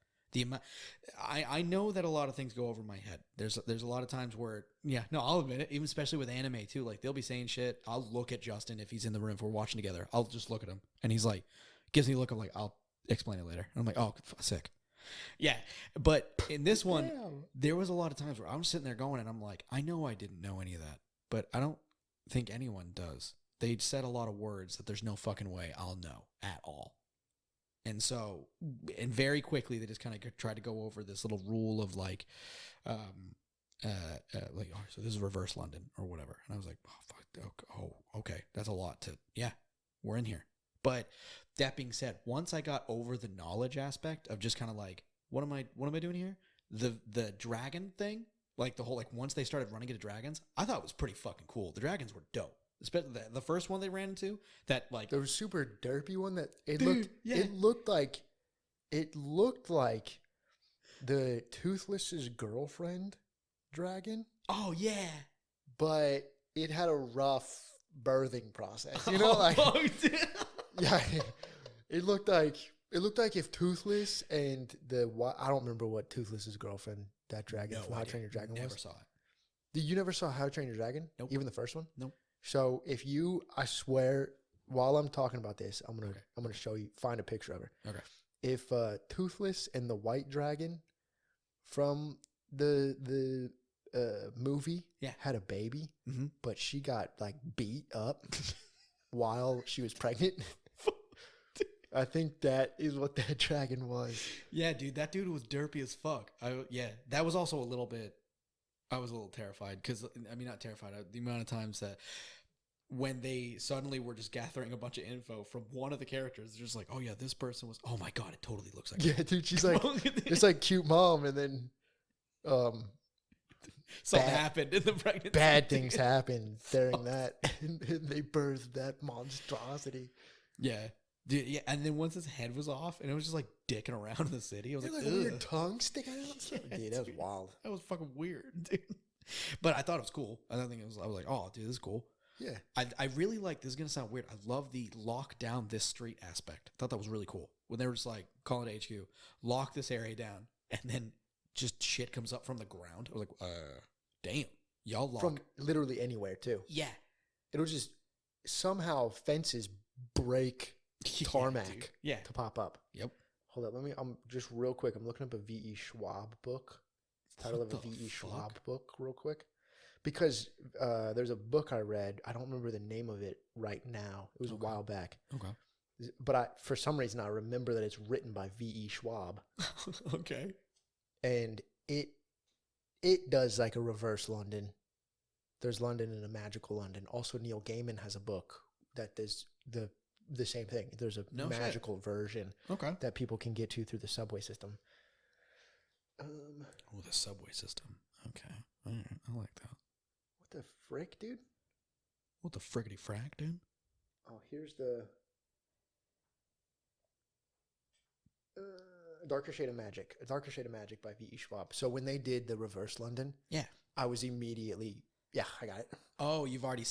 I know that a lot of things go over my head. There's a lot of times where, I'll admit it, even especially with anime too. Like they'll be saying shit. I'll look at Justin if he's in the room if we're watching together. I'll just look at him and he's like, gives me a look. I'm like, I'll explain it later. And I'm like, oh, sick. Yeah. But in this one, there was a lot of times where I'm sitting there going and I'm like, I know I didn't know any of that, but I don't think anyone does. They said a lot of words that there's no fucking way I'll know at all. And so, and very quickly, they just kind of tried to go over this little rule of like, so this is reverse London or whatever. And I was like, oh, fuck, okay. That's a lot we're in here. But that being said, once I got over the knowledge aspect of just kind of like, what am I doing here? The dragon thing, like the whole, like once they started running into dragons, I thought it was pretty fucking cool. The dragons were dope. Especially the first one they ran into, that like there was a super derpy one that it looked like the Toothless's girlfriend dragon. Oh yeah, but it had a rough birthing process. You know, yeah, it looked like if Toothless and I don't remember what Toothless's girlfriend, that dragon from How to Train Your Dragon, never saw it. You never saw How to Train Your Dragon? Nope. Even the first one? Nope. So I swear, while I'm talking about this, I'm gonna show you, find a picture of her. Okay. If Toothless and the white dragon from the movie had a baby, but she got like beat up while she was pregnant, I think that is what that dragon was. Yeah, dude, that dude was derpy as fuck. That was also a little bit. I was a little terrified because, I mean, not terrified. The amount of times that when they suddenly were just gathering a bunch of info from one of the characters, they're just like, oh yeah, this person was, oh my God, it totally looks like her. Dude, she's like, it's like cute mom. And then something happened in the pregnancy. Bad things happened during that. And they birthed that monstrosity. Yeah. Dude, yeah, and then once his head was off, and it was just like dicking around in the city, I was like, weird tongue sticking out. Yeah, dude, that was wild. That was fucking weird, dude. But I thought it was cool. I was like, oh, dude, this is cool. Yeah. I really like, this is gonna sound weird, I love the lock down this street aspect. I thought that was really cool. When they were just like, calling it HQ, lock this area down, and then just shit comes up from the ground. I was like, damn, y'all lock. From literally anywhere, too. Yeah. It was just, somehow fences break tarmac to pop up. Yep. Hold up, I'm just real quick. I'm looking up a V.E. Schwab book. Title of a V.E. Schwab book, real quick, because there's a book I read. I don't remember the name of it right now. It was a while back. Okay. But for some reason, I remember that it's written by V.E. Schwab. Okay. And it does like a reverse London. There's London and a magical London. Also, Neil Gaiman has a book that does the same thing. There's a magical version that people can get to through the subway system. The subway system. Okay. All right. I like that. What the frick, dude? What the frickety frack, dude? Oh, here's the Darker Shade of Magic. A Darker Shade of Magic by V.E. Schwab. So when they did the Reverse London, Yeah. I was immediately, yeah, I got it. Oh, you had already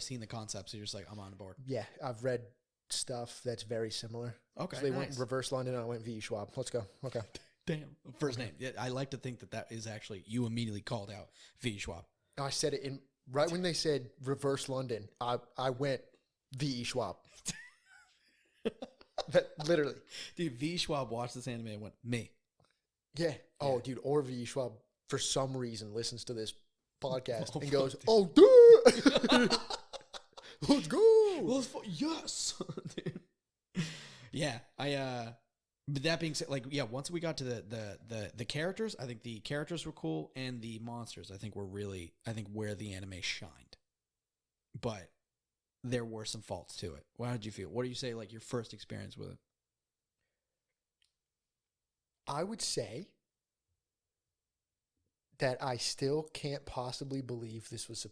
seen the concept, so you're just like, I'm on board. Yeah, I've read stuff that's very similar. Okay, so they nice. went Reverse London, and I went V.E. Schwab. Let's go. Okay. Damn. First name. Yeah, I like to think that is actually, you immediately called out V. Schwab. I said it right when they said Reverse London, I went V.E. Schwab. Literally. Dude, V. Schwab watched this anime and went, me. Yeah. Oh, dude. Or V.E. Schwab, for some reason, listens to this podcast and fuck, goes, dude. oh, dude. Let's go. Yes. Yeah. But that being said, like, yeah, once we got to the characters, I think the characters were cool, and the monsters, I think where the anime shined. But there were some faults to it. How did you feel? What do you say, like, your first experience with it? I would say that I still can't possibly believe this was a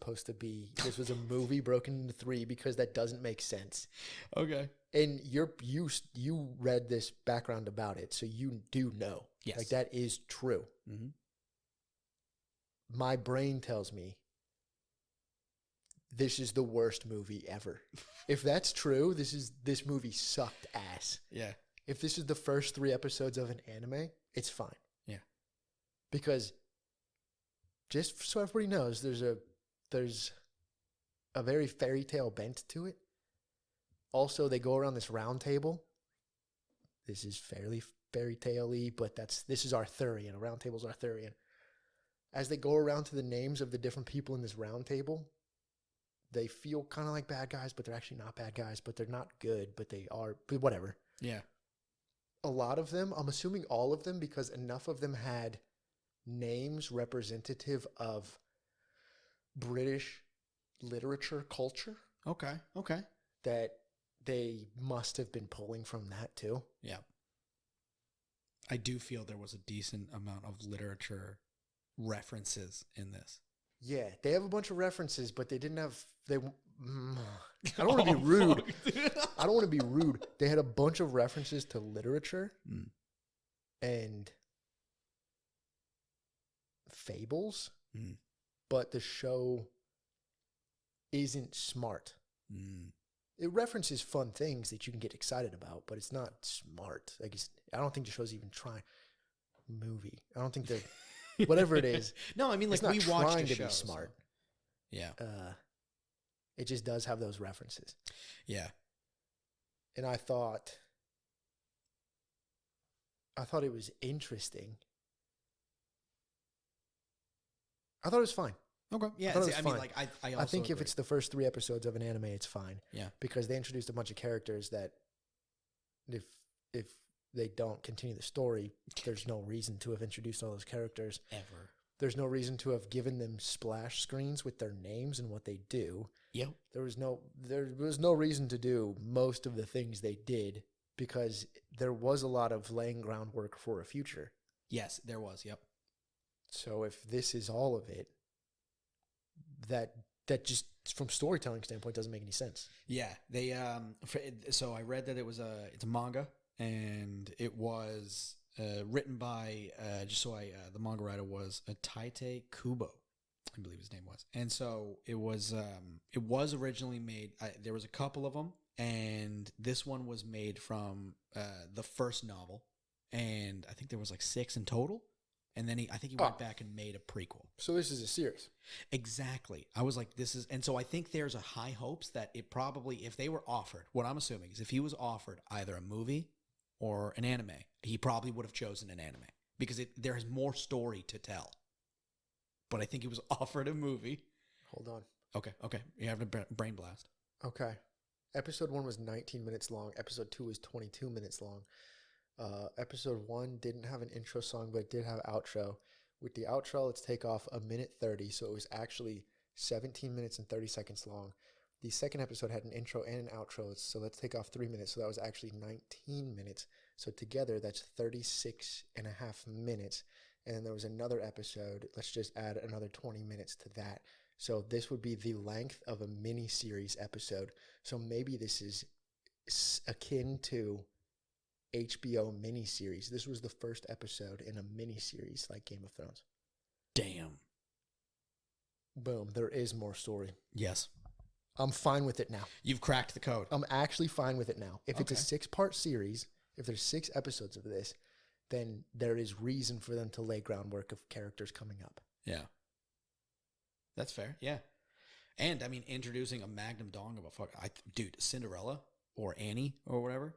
movie broken into 3, because that doesn't make sense. Okay. And you read this background about it, so you do know. Yes. Like, that is true. Mm-hmm. My brain tells me this is the worst movie ever. If that's true, this movie sucked ass. Yeah. If this is the first 3 episodes of an anime, it's fine. Yeah. Because, just so everybody knows, there's a very fairy tale bent to it. Also, they go around this round table. This is fairly fairy tale-y, but this is Arthurian. A round table's Arthurian. As they go around to the names of the different people in this round table, they feel kind of like bad guys, but they're actually not bad guys, but they're not good, but they are, but whatever. Yeah. A lot of them, I'm assuming all of them, because enough of them had names representative of British literature culture. Okay. Okay. That they must have been pulling from that too. Yeah. I do feel there was a decent amount of literature references in this. Yeah, they have a bunch of references, but they didn't have. I don't want to be rude. I don't want to be rude. They had a bunch of references to literature and fables, but the show isn't smart. It references fun things that you can get excited about, but it's not smart. I don't think the show's even trying. Movie. I don't think they're. Whatever it is. No, I mean, like, we watched the show. Be smart. So. Yeah. It just does have those references. Yeah. And I thought it was interesting. I thought it was fine. Okay. Yeah. I mean, like, I also think agree. If it's the first 3 episodes of an anime, it's fine. Yeah. Because they introduced a bunch of characters that if they don't continue the story, there's no reason to have introduced all those characters. Ever. There's no reason to have given them splash screens with their names and what they do. Yep. There was no reason to do most of the things they did, because there was a lot of laying groundwork for a future. Yes, there was. Yep. So if this is all of it, that just from storytelling standpoint doesn't make any sense. Yeah. They so I read that it's a manga. And it was written by, the manga writer was Taite Kubo, I believe his name was. And so it was originally made, there was a couple of them, and this one was made from the first novel. And I think there was like 6 in total. And then I think he went back and made a prequel. So this is a series. Exactly. I was like, and so I think there's a high hopes that it probably, if they were offered, what I'm assuming is if he was offered either a movie or an anime, he probably would have chosen an anime because there is more story to tell. But I think he was offered a movie. Hold on. Okay. You have a brain blast. Okay. Episode 1 was 19 minutes long. Episode 2 was 22 minutes long. Episode 1 didn't have an intro song, but it did have outro. With the outro, let's take off 1:30, so it was actually 17 minutes and 30 seconds long. The second episode had an intro and an outro, so let's take off 3 minutes, so that was actually 19 minutes. So together, that's 36 and a half minutes. and then there was another episode. Let's just add another 20 minutes to that. So this would be the length of a mini-series episode. So maybe this is akin to HBO miniseries. This was the first episode in a miniseries like Game of Thrones. Damn. Boom. There is more story. Yes. I'm fine with it now. You've cracked the code. I'm actually fine with it now. If it's a 6-part series, if there's 6 episodes of this, then there is reason for them to lay groundwork of characters coming up. Yeah. That's fair. Yeah. And I mean, introducing a magnum dong of a dude, Cinderella or Annie or whatever,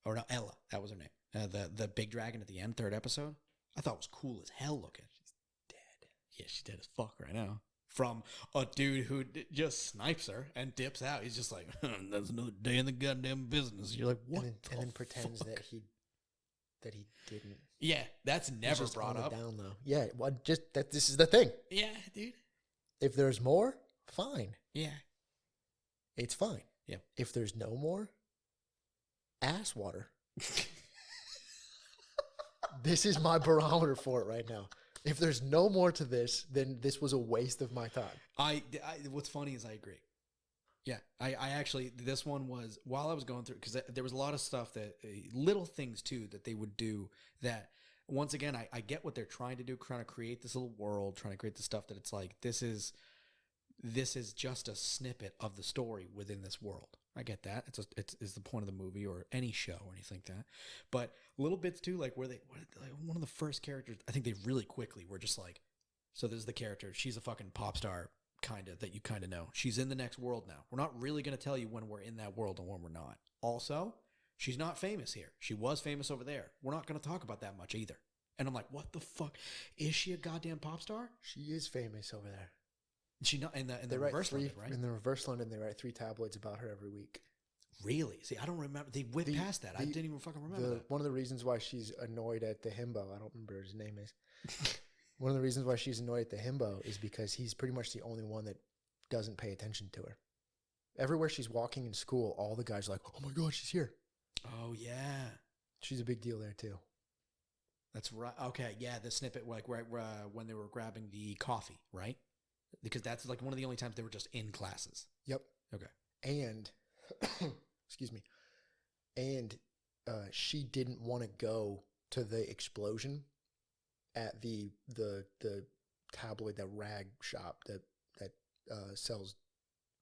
or no, Ella, that was her name. The big dragon at the end, 3rd episode, I thought was cool as hell looking. She's dead. Yeah, she's dead as fuck right now. From a dude who just snipes her and dips out. He's just like, that's another day in the goddamn business. You're like, what? And then pretends that he didn't. Yeah, that's never brought up. Down though. Yeah, well, just that. This is the thing. Yeah, dude. If there's more, fine. Yeah, it's fine. Yeah. If there's no more, ass water. This is my barometer for it right now. If there's no more to this, then this was a waste of my time. What's funny is I agree. Yeah, I actually, this one was, while I was going through, because there was a lot of stuff that, little things too, that they would do that, once again, I get what they're trying to do, trying to create this little world, trying to create the stuff that it's like, this is just a snippet of the story within this world. I get that. It's the point of the movie or any show or anything like that. But little bits too, like like one of the first characters, I think they really quickly were just like, so this is the character. She's a fucking pop star, kind of, that you kind of know. She's in the next world now. We're not really going to tell you when we're in that world and when we're not. Also, she's not famous here. She was famous over there. We're not going to talk about that much either. And I'm like, what the fuck? Is she a goddamn pop star? She is famous over there. She not in the reverse London, right? In the reverse London, they write 3 tabloids about her every week. Really? See, I don't remember. They went past that. I didn't even fucking remember that. One of the reasons why she's annoyed at the himbo, I don't remember what his name is. One of the reasons why she's annoyed at the himbo is because he's pretty much the only one that doesn't pay attention to her. Everywhere she's walking in school, all the guys are like, oh my God, she's here. Oh, yeah. She's a big deal there, too. That's right. Okay, yeah, the snippet, like right when they were grabbing the coffee, right? Because that's like one of the only times they were just in classes. Yep. Okay. And, excuse me, and she didn't want to go to the explosion at the tabloid, that rag shop that sells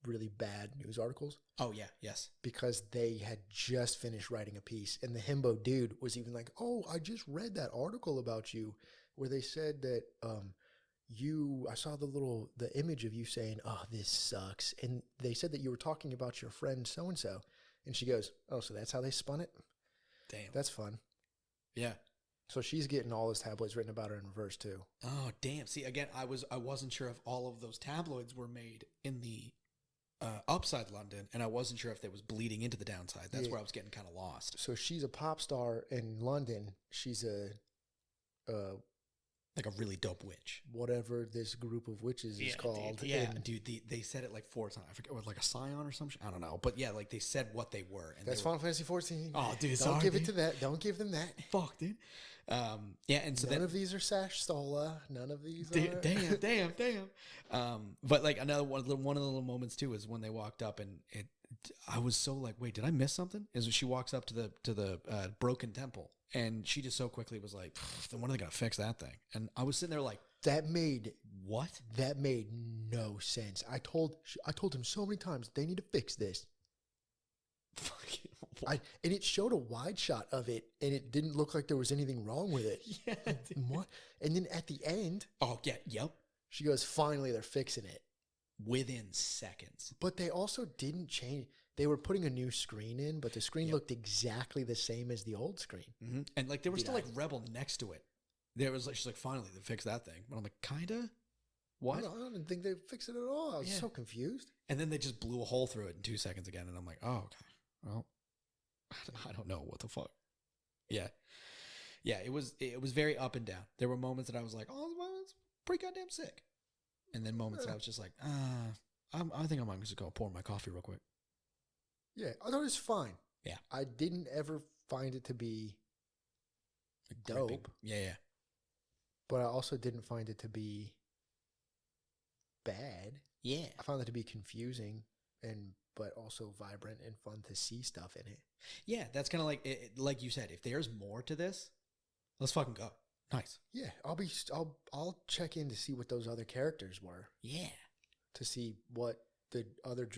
really bad news articles. Oh, yeah, yes. Because they had just finished writing a piece, and the himbo dude was even like, oh, I just read that article about you where they said that I saw the image of you saying, oh, this sucks. And they said that you were talking about your friend so-and-so. And she goes, oh, so that's how they spun it? Damn. That's fun. Yeah. So she's getting all those tabloids written about her in reverse too. Oh, damn. See, again, I wasn't sure if all of those tabloids were made in the upside London, and I wasn't sure if they was bleeding into the downside. That's where I was getting kind of lost. So she's a pop star in London. She's like a really dope witch. Whatever this group of witches is called. Dude, yeah, dude, they said it like 4 times. I forget what, like a scion or something. I don't know. But yeah, like they said what they were. And that's Final Fantasy 14. Oh, dude, don't give it to that. Don't give them that. Fuck, dude. Yeah, and so none of these are Sash Stola. None of these are. Damn. But like another one of the little moments too is when they walked up and I was so like, wait, did I miss something? Is when she walks up to the broken temple. And she just so quickly was like, then when are they going to fix that thing? And I was sitting there like, that made what? That made no sense. I told him so many times, they need to fix this. And it showed a wide shot of it, and it didn't look like there was anything wrong with it. Yeah. What? And then at the end, oh yeah, yep. She goes, finally, they're fixing it. Within seconds. But they also didn't change. They were putting a new screen in, but the screen looked exactly the same as the old screen. Mm-hmm. And like there was still like Rebel next to it. There was like, she's like, finally, they fixed that thing. But I'm like, kinda? What? I didn't think they fixed it at all. I was so confused. And then they just blew a hole through it in 2 seconds again. And I'm like, oh, okay. Well, I don't know what the fuck. Yeah. Yeah, it was very up and down. There were moments that I was like, oh, it's pretty goddamn sick. And then moments that I was just like, I think I might just go pour my coffee real quick. Yeah, I thought it was fine. Yeah. I didn't ever find it to be dope. Yeah. but I also didn't find it to be bad. Yeah. I found it to be confusing but also vibrant and fun to see stuff in it. Yeah, that's kind of like you said, if there's more to this, let's fucking go. Nice. Yeah, I'll check in to see what those other characters were. Yeah. To see what the other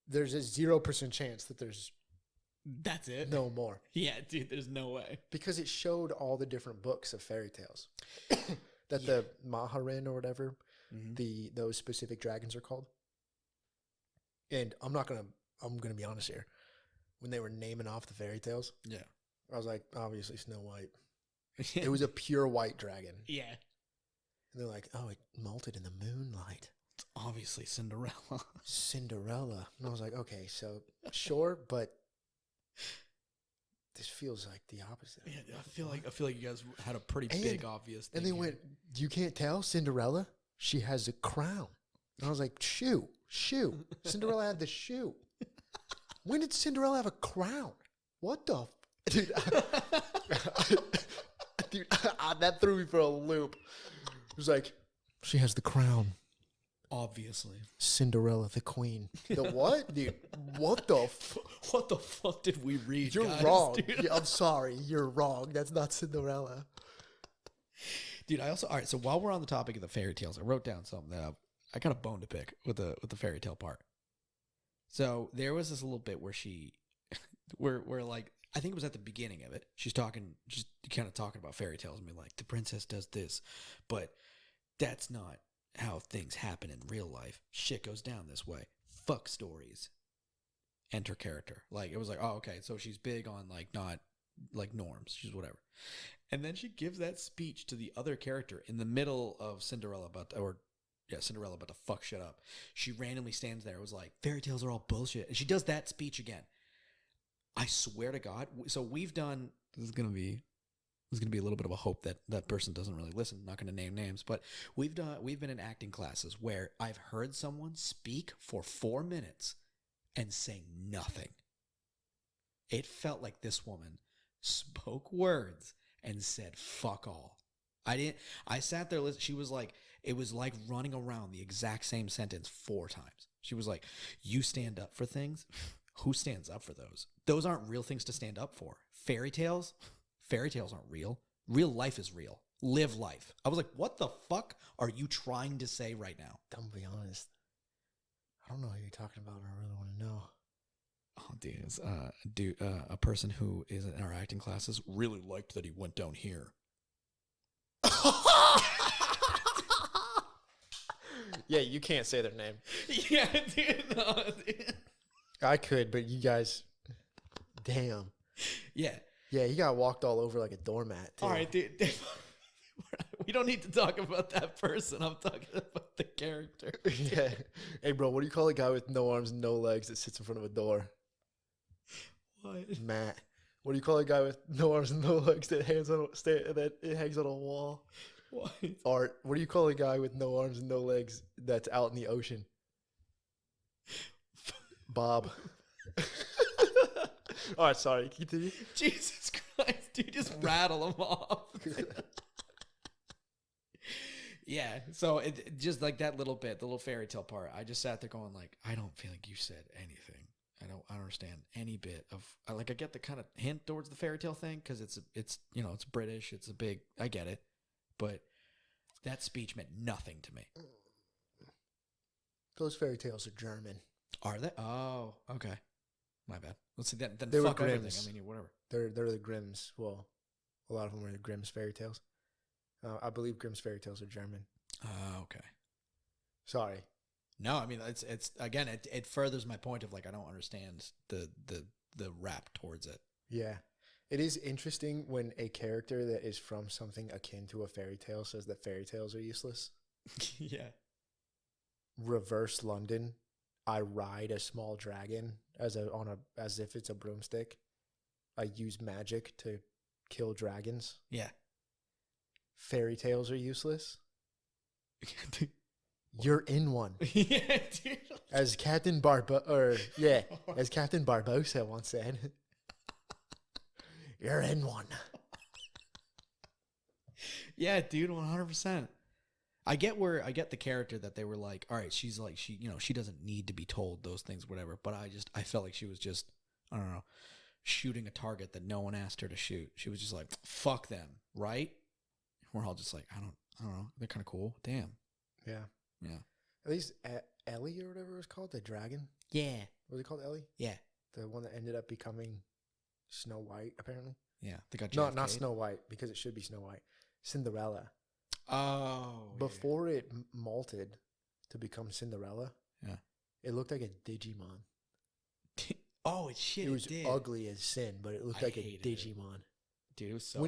there's a 0% chance that there's that's it. No more. Yeah, dude, there's no way. Because it showed all the different books of fairy tales. That the Maharin or whatever, those specific dragons are called. And I'm gonna be honest here. When they were naming off the fairy tales, I was like, obviously Snow White. It was a pure white dragon. Yeah. And they're like, oh, it molted in the moonlight. It's obviously Cinderella. Cinderella. And I was like, okay, so sure, but this feels like the opposite. Yeah, I feel like you guys had a pretty big obvious thing. And they went, you can't tell Cinderella? She has a crown. And I was like, shoe. Cinderella had the shoe. When did Cinderella have a crown? What the dude? Dude, that threw me for a loop. It was like, she has the crown. Obviously. Cinderella, the queen. The what? Dude, what the what the fuck did we read? You're guys, wrong. Yeah, I'm sorry. You're wrong. That's not Cinderella. Dude, all right, so while we're on the topic of the fairy tales, I wrote down something that I got a bone to pick with the fairy tale part. So there was this little bit where where like, I think it was at the beginning of it. She's kind of talking about fairy tales and be like, the princess does this, but that's not how things happen in real life. Shit goes down this way. Fuck stories. Enter character. Like, it was like, oh, okay, so she's big on like not like norms. She's whatever. And then she gives that speech to the other character in the middle of Cinderella Cinderella about to fuck shit up. She randomly stands there. It was like, fairy tales are all bullshit. And she does that speech again. I swear to God. So we've done, this is going to be a little bit of a hope that that person doesn't really listen. I'm not going to name names, but we've been in acting classes where I've heard someone speak for 4 minutes and say nothing. It felt like this woman spoke words and said fuck all. I sat there listening. She was like, it was like running around the exact same sentence 4 times. She was like, you stand up for things? Who stands up for those? Those aren't real things to stand up for. Fairy tales aren't real. Real life is real. Live life. I was like, what the fuck are you trying to say right now? I'm gonna be honest. I don't know who you're talking about. I really want to know. Oh, dude, a person who is in our acting classes really liked that he went down here. Yeah, you can't say their name. Yeah, dude. No, dude. I could, but you guys, damn. Yeah. Yeah, he got walked all over like a doormat, too. All right, dude. We don't need to talk about that person. I'm talking about the character. Yeah. Hey, bro, what do you call a guy with no arms and no legs that sits in front of a door? What? Matt. What do you call a guy with no arms and no legs that hangs on a wall? What? Art. What do you call a guy with no arms and no legs that's out in the ocean? Bob. All right, sorry. Continue. Jesus Christ, dude, just rattle them off. Yeah, so it just like that little bit, the little fairy tale part, I just sat there going like, I don't feel like you said anything. I don't understand any bit of, I get the kind of hint towards the fairy tale thing because it's it's British, it's a big, I get it, but that speech meant nothing to me. Those fairy tales are German. Are they? Oh, okay. My bad. Let's see that. Then they fuck were everything. Grimms. I mean, whatever. They're the Grimms. Well, a lot of them are the Grimms fairy tales. I believe Grimm's fairy tales are German. Okay. Sorry. No, I mean it's again it furthers my point of like I don't understand the rap towards it. Yeah. It is interesting when a character that is from something akin to a fairy tale says that fairy tales are useless. Yeah. Reverse London. I ride a small dragon as if it's a broomstick. I use magic to kill dragons. Yeah. Fairy tales are useless. You're in one. Yeah, dude. As Captain Barbosa once said. You're in one. Yeah, dude, 100%. I get the character that they were like, all right, she's like, she doesn't need to be told those things, whatever. But I felt like she was just, I don't know, shooting a target that no one asked her to shoot. She was just like, fuck them, right? We're all just like, I don't know. They're kind of cool. Damn. Yeah. Yeah. At least Ellie or whatever it was called, the dragon. Yeah. Was it called Ellie? Yeah. The one that ended up becoming Snow White, apparently. Yeah. They got Not Snow White, because it should be Snow White. Cinderella. Oh. Before it malted to become Cinderella, Yeah. it looked like a Digimon. Oh, it shit. It was did. ugly as sin, but it looked like a hated it. Digimon. Dude, it was so.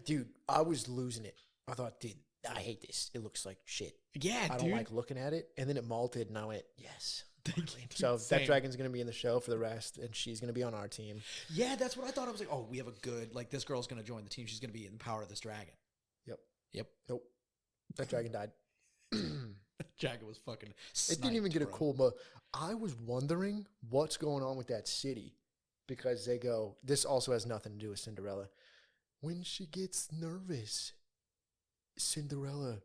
Dude, I was losing it. I thought, dude, I hate this. It looks like shit. Yeah, I dude. don't like looking at it. And then it malted, and I went, yes. Dude, So same. that dragon's going to be in the show for the rest, and she's going to be on our team. Yeah, that's what I thought. I was like, oh, we have a good, like, this girl's going to join the team. She's going to be in the power of this dragon. Yep. Nope. That dragon died. Dragon was fucking It didn't even get a cool mo. I was wondering what's going on with that city, because they go, this also has nothing to do with Cinderella. When she gets nervous, Cinderella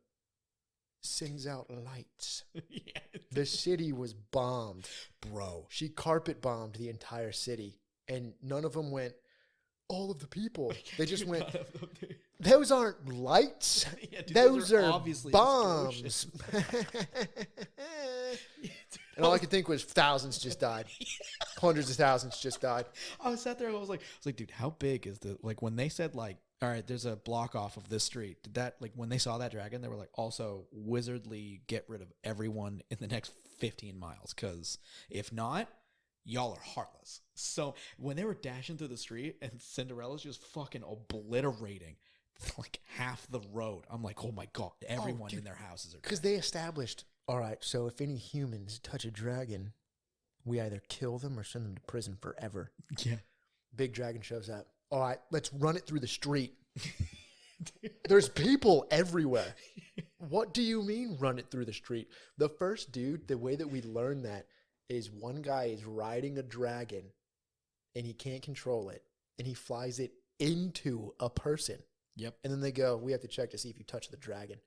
sends out lights. Yeah. The city was bombed. Bro. She carpet bombed the entire city, and none of them went, all of the people. They just went, those aren't lights. Yeah, dude, those are obviously bombs. And all I could think was thousands just died. Hundreds of thousands just died. I sat there and I was like, dude, how big is the, like, when they said, like, all right, there's a block off of this street, did that, like, when they saw that dragon, they were like, also wizardly get rid of everyone in the next 15 miles, because if not, y'all are heartless. So when they were dashing through the street and Cinderella's just fucking obliterating like half the road, I'm like, oh my God, everyone in their houses are dead. Because they established, all right, so if any humans touch a dragon, we either kill them or send them to prison forever. Yeah. Big dragon shows up. All right, let's run it through the street. There's people everywhere. What do you mean run it through the street? The first dude, the way that we learned that is one guy is riding a dragon and he can't control it and he flies it into a person. Yep. And then they go, we have to check to see if you touch the dragon.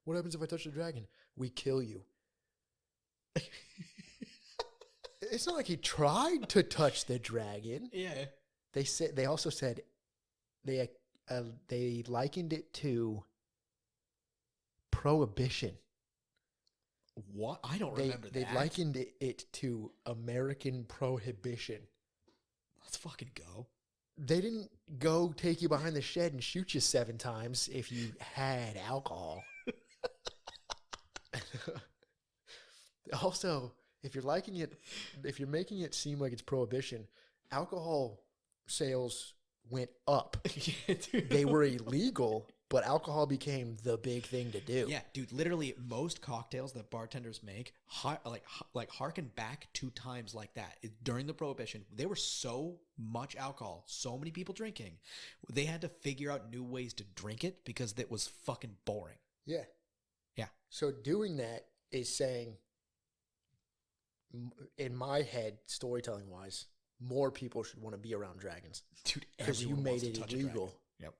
What happens if I touch the dragon? We kill you. It's not like he tried to touch the dragon. Yeah. They also said they likened it to prohibition. What? I don't remember that. They likened it to American prohibition. Let's fucking go. They didn't go take you behind the shed and shoot you 7 times if you had alcohol. Also, if you're making it seem like it's prohibition, alcohol sales went up. Yeah, dude. They were illegal, but alcohol became the big thing to do. Yeah, dude. Literally, most cocktails that bartenders make, harken back to times like that. During the Prohibition, there were so much alcohol, so many people drinking. They had to figure out new ways to drink it because it was fucking boring. Yeah. Yeah. So doing that is saying, in my head, storytelling wise, more people should want to be around dragons. Dude, because you made it illegal. Yep.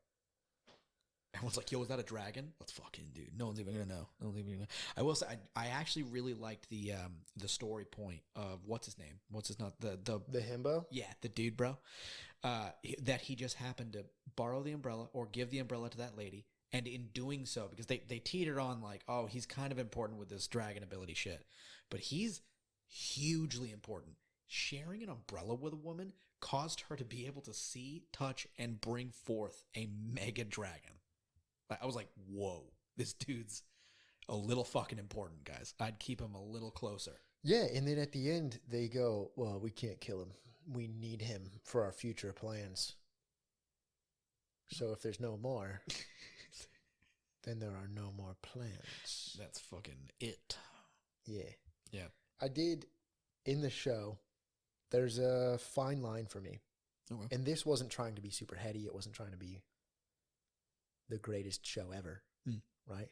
Everyone's like, yo, is that a dragon? Let's fucking, dude. No one's even gonna know. No one's even gonna know. I will say, I actually really liked the story point of what's his name? What's his not the himbo? Yeah, the dude, bro. That he just happened to borrow the umbrella or give the umbrella to that lady, and in doing so, because they teetered on like, oh, he's kind of important with this dragon ability shit, but he's hugely important. Sharing an umbrella with a woman caused her to be able to see, touch, and bring forth a mega dragon. I was like, whoa, this dude's a little fucking important, guys. I'd keep him a little closer. Yeah, and then at the end, they go, well, we can't kill him. We need him for our future plans. So if there's no more, then there are no more plans. That's fucking it. Yeah. Yeah. I did, in the show, there's a fine line for me. Okay. And this wasn't trying to be super heady. It wasn't trying to be the greatest show ever, right?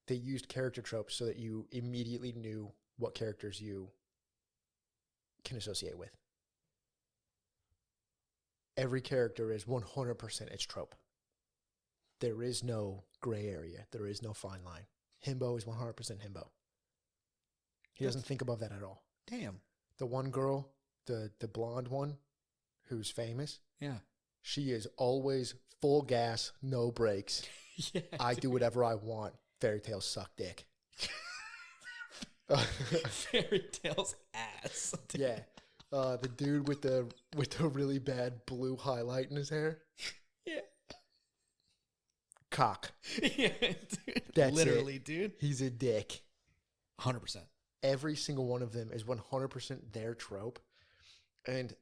They used character tropes so that you immediately knew what characters you can associate with. Every character is 100% its trope. there is no gray area. There is no fine line. Himbo is 100% himbo. He doesn't think above that at all. Damn. The one girl, the blonde one, who's famous, Yeah. she is always full gas, no brakes. Yeah. I do whatever I want. Fairy tales suck dick. Fairy tales ass. Yeah. The dude with the really bad blue highlight in his hair. Yeah. Cock. Yeah, dude. That's literally, it. dude. He's a dick. 100%. Every single one of them is 100% their trope. And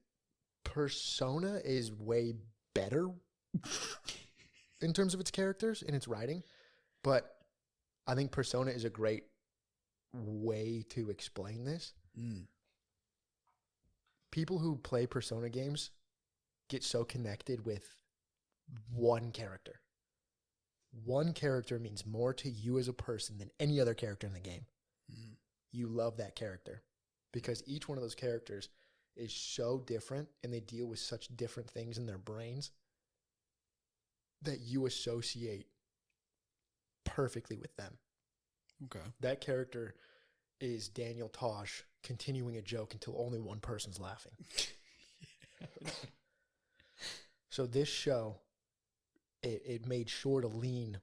Persona is way better in terms of its characters and its writing. But I think Persona is a great way to explain this. Mm. People who play Persona games get so connected with one character. One character means more to you as a person than any other character in the game. Mm. You love that character because each one of those characters is so different and they deal with such different things in their brains that you associate perfectly with them. Okay. That character is Daniel Tosh continuing a joke until only one person's laughing. So this show, it made sure to lean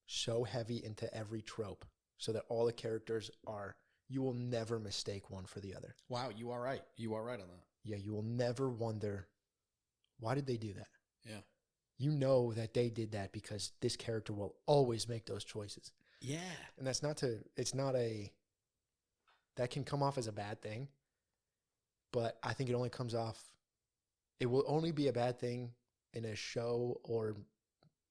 so heavy into every trope so that all the characters are, you will never mistake one for the other. Wow, you are right. You are right on that. Yeah, you will never wonder, why did they do that? Yeah. You know that they did that because this character will always make those choices. Yeah. And that's not that can come off as a bad thing, but I think it will only be a bad thing in a show or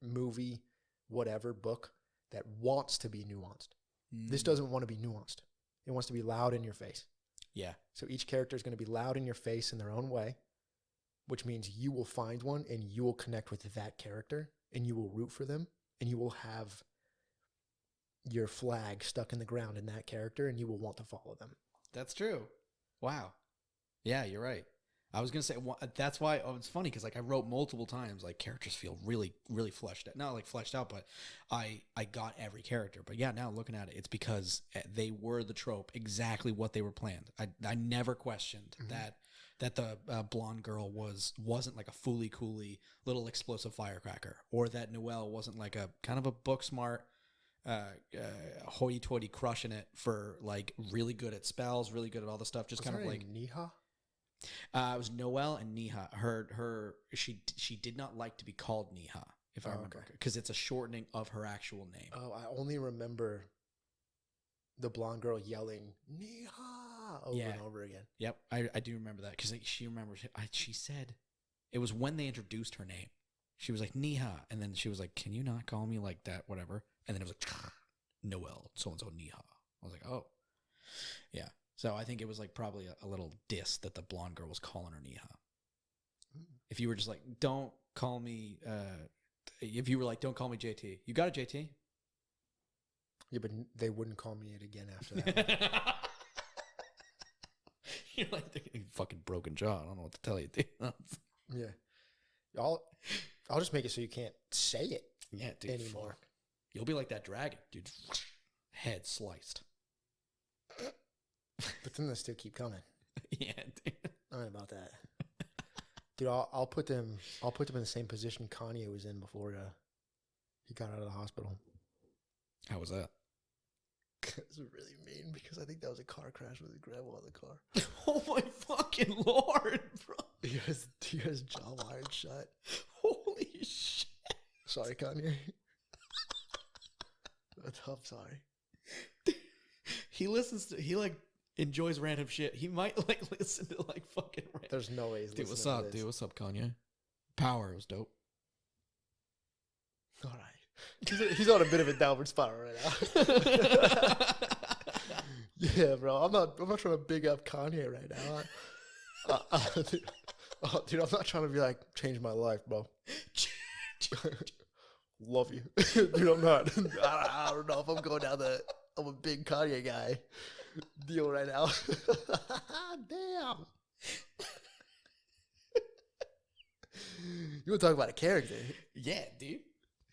movie, whatever, book that wants to be nuanced. Mm. This doesn't want to be nuanced. It wants to be loud in your face. Yeah. So each character is going to be loud in your face in their own way, which means you will find one and you will connect with that character and you will root for them and you will have your flag stuck in the ground in that character and you will want to follow them. That's true. Wow. Yeah, you're right. I was going to say, that's why it's funny because like I wrote multiple times, like characters feel really, really fleshed out. Not like fleshed out, but I got every character. But yeah, now looking at it, it's because they were the trope, exactly what they were planned. I never questioned that the blonde girl wasn't like a fooly cooly little explosive firecracker, or that Noelle wasn't like a kind of a book smart, hoity-toity crushing it for like really good at spells, really good at all the stuff, just kind of like Niha. It was Noelle and Niha. She did not like to be called Niha, if I remember, because it's a shortening of her actual name. Oh, I only remember the blonde girl yelling Niha over and over again. Yep, I do remember that because she remembers. She said it was when they introduced her name. She was like Niha, and then she was like, "Can you not call me like that?" Whatever. And then it was like Noelle, so and so Niha. I was like, "Oh, yeah." So I think it was like probably a little diss that the blonde girl was calling her Niha. If you were just like, don't call me, if you were like, don't call me JT. You got it, JT? Yeah, but they wouldn't call me it again after that. You're like, fucking broken jaw. I don't know what to tell you, dude. Yeah. I'll just make it so you can't say it anymore. Fuck. You'll be like that dragon, dude. Head sliced. But then they still keep coming. Yeah, dude. I don't know about that. Dude, I'll put them in the same position Kanye was in before he got out of the hospital. How was that? It's really mean because I think that was a car crash with his grandma in the car. Oh my fucking Lord, bro. He has jaw wired shut. Holy shit. Sorry, Kanye. I'm sorry. He like enjoys random shit. He might like listen to like fucking random. There's no way he's Dude, what's listening up, to this. dude? What's up, Kanye? Power was dope. All right. He's on a bit of a downward spiral right now. Yeah, bro. I'm not trying to big up Kanye right now. Dude, I'm not trying to be like change my life, bro. Love you, dude. I'm not. I don't know if I'm going down I'm a big Kanye guy deal right now. Damn. You want to talk about a character? Yeah, dude.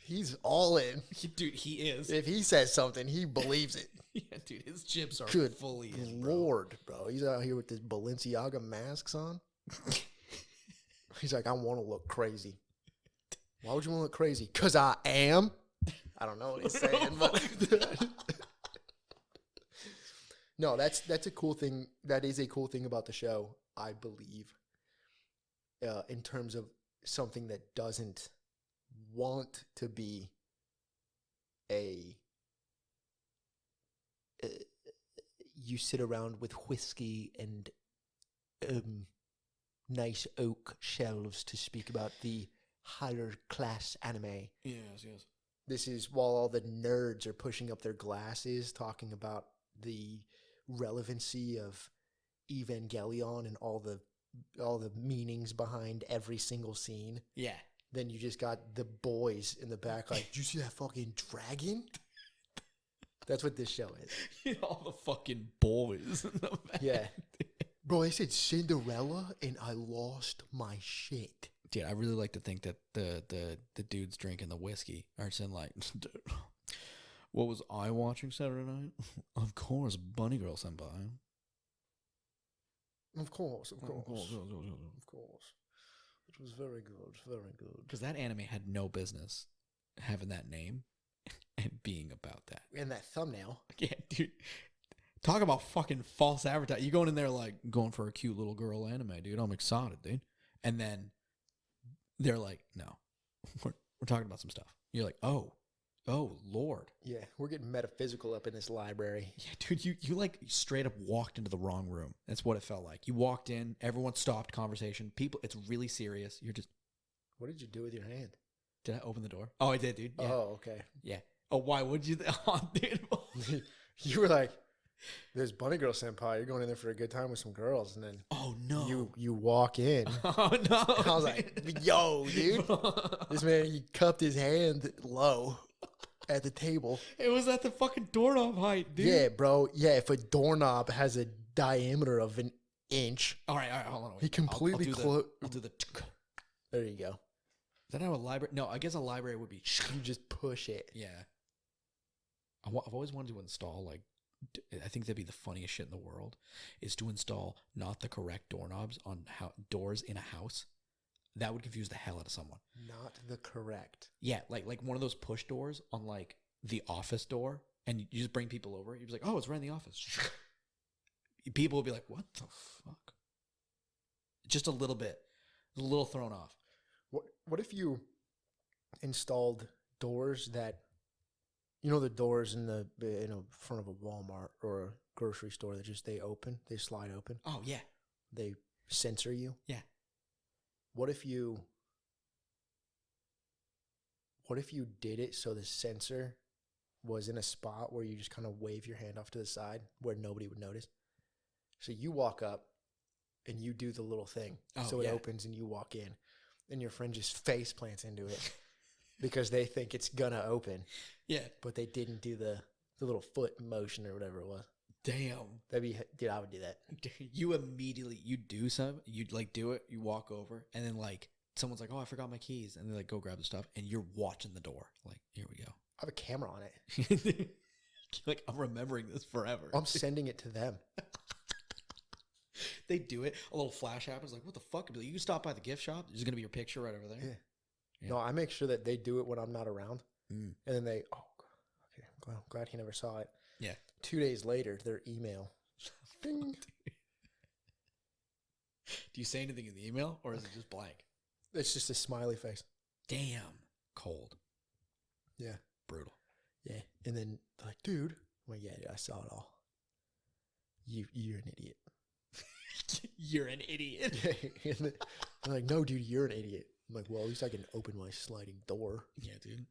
He's all in. Dude, he is. If he says something, he believes it. Yeah, dude, his chips are Good fully in, bro. Lord, bro. He's out here with his Balenciaga masks on. He's like, I want to look crazy. Why would you want to look crazy? Because I am. I don't know what he's saying, but no, that's a cool thing. That is a cool thing about the show, I believe, in terms of something that doesn't want to be you sit around with whiskey and nice oak shelves to speak about the higher class anime. Yes. This is while all the nerds are pushing up their glasses talking about the relevancy of Evangelion and all the meanings behind every single scene. Yeah. Then you just got the boys in the back like, did you see that fucking dragon? That's what this show is. All the fucking boys in the back. Yeah. Bro, they said Cinderella and I lost my shit. Dude, I really like to think that the dudes drinking the whiskey are saying like, what was I watching Saturday night? Of course, Bunny Girl Senpai. Of course. It was very good. Because that anime had no business having that name and being about that. And that thumbnail. Yeah, dude. Talk about fucking false advertising. You going in there like, going for a cute little girl anime, dude. I'm excited, dude. And then they're like, no, we're talking about some stuff. You're like, oh, Lord. Yeah, we're getting metaphysical up in this library. Yeah, dude, you like straight up walked into the wrong room. That's what it felt like. You walked in, everyone stopped conversation. People, it's really serious. You're just. What did you do with your hand? Did I open the door? Oh, I did, dude. Yeah. Oh, okay. Yeah. Oh, why would you? Oh, dude. You were like, there's Bunny Girl Senpai. You're going in there for a good time with some girls. And then oh, no. You walk in. Oh, no. I was like, yo, dude. This man, he cupped his hand low at the table. It was at the fucking doorknob height, dude. Yeah, bro. Yeah, if a doorknob has a diameter of an inch. All right, hold on. Wait. He completely closed. I'll do the. There you go. Is that how a library? No, I guess a library would be. You just push it. Yeah. I've always wanted to install, like, I think that'd be the funniest shit in the world, is to install not the correct doorknobs on doors in a house. That would confuse the hell out of someone. Not the correct. Yeah, like one of those push doors on, like, the office door, and you just bring people over. You're just like, oh, it's right in the office. People would be like, what the fuck? Just a little bit. A little thrown off. What if you installed doors that, you know, the doors in the front of a Walmart or a grocery store that just stay open, they slide open. Oh yeah, they censor you. Yeah. What if you did it so the sensor was in a spot where you just kind of wave your hand off to the side where nobody would notice? So you walk up and you do the little thing. So it opens and you walk in. And your friend just face plants into it because they think it's gonna open. Yeah. But they didn't do the little foot motion or whatever it was. Damn. Dude, I would do that. You do something, you'd like do it, you walk over, and then like someone's like, oh, I forgot my keys. And they like go grab the stuff, and you're watching the door. Like, here we go. I have a camera on it. Like, I'm remembering this forever. I'm sending it to them. They do it. A little flash happens. Like, what the fuck? You can stop by the gift shop. There's going to be your picture right over there. Yeah. No, I make sure that they do it when I'm not around. And then they, okay, I'm glad he never saw it. Yeah. 2 days later, their email. Ding. Do you say anything in the email or is it just blank? It's just a smiley face. Damn. Cold. Yeah. Brutal. Yeah. And then they're like, dude. I'm like, yeah, dude, I saw it all. You're an idiot. You're an idiot. And I'm like, no, dude, you're an idiot. I'm like, well, at least I can open my sliding door. Yeah, dude.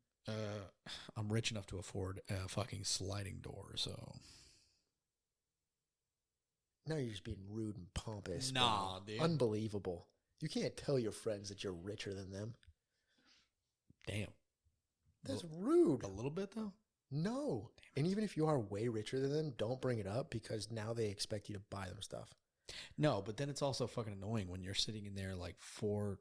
I'm rich enough to afford a fucking sliding door, so. Now you're just being rude and pompous. Nah, dude. Unbelievable. You can't tell your friends that you're richer than them. Damn. That's rude. A little bit, though? No. And even if you are way richer than them, don't bring it up because now they expect you to buy them stuff. No, but then it's also fucking annoying when you're sitting in their like four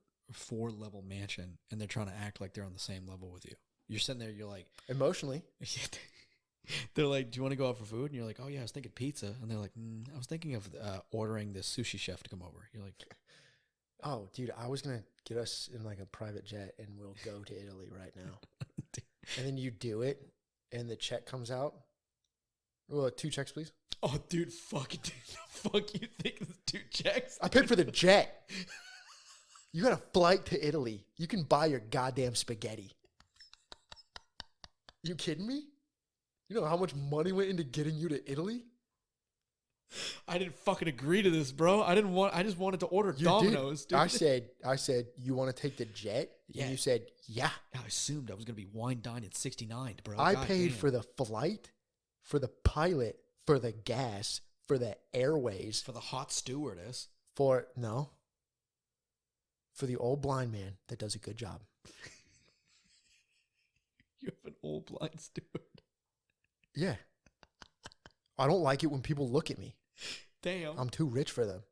level mansion and they're trying to act like they're on the same level with you. You're sitting there, you're like, Emotionally. they're like, do you want to go out for food? And you're like, oh yeah, I was thinking pizza. And they're like, I was thinking of ordering this sushi chef to come over. You're like, oh, dude, I was going to get us in like a private jet and we'll go to Italy right now. And then you do it and the check comes out. Well, 2 checks, please. oh, dude, fuck, dude, the fuck you think it's 2 checks? I paid for the jet. You got a flight to Italy. You can buy your goddamn spaghetti. You kidding me? You know how much money went into getting you to Italy? I didn't fucking agree to this, bro. I just wanted to order Domino's, dude. I said, you want to take the jet? Yeah. And you said, yeah. I assumed I was going to be wine dined at 69, bro. I paid for the flight, for the pilot, for the gas, for the airways. For the hot stewardess. For the old blind man that does a good job. You have an old blind steward. Yeah. I don't like it when people look at me. Damn. I'm too rich for them.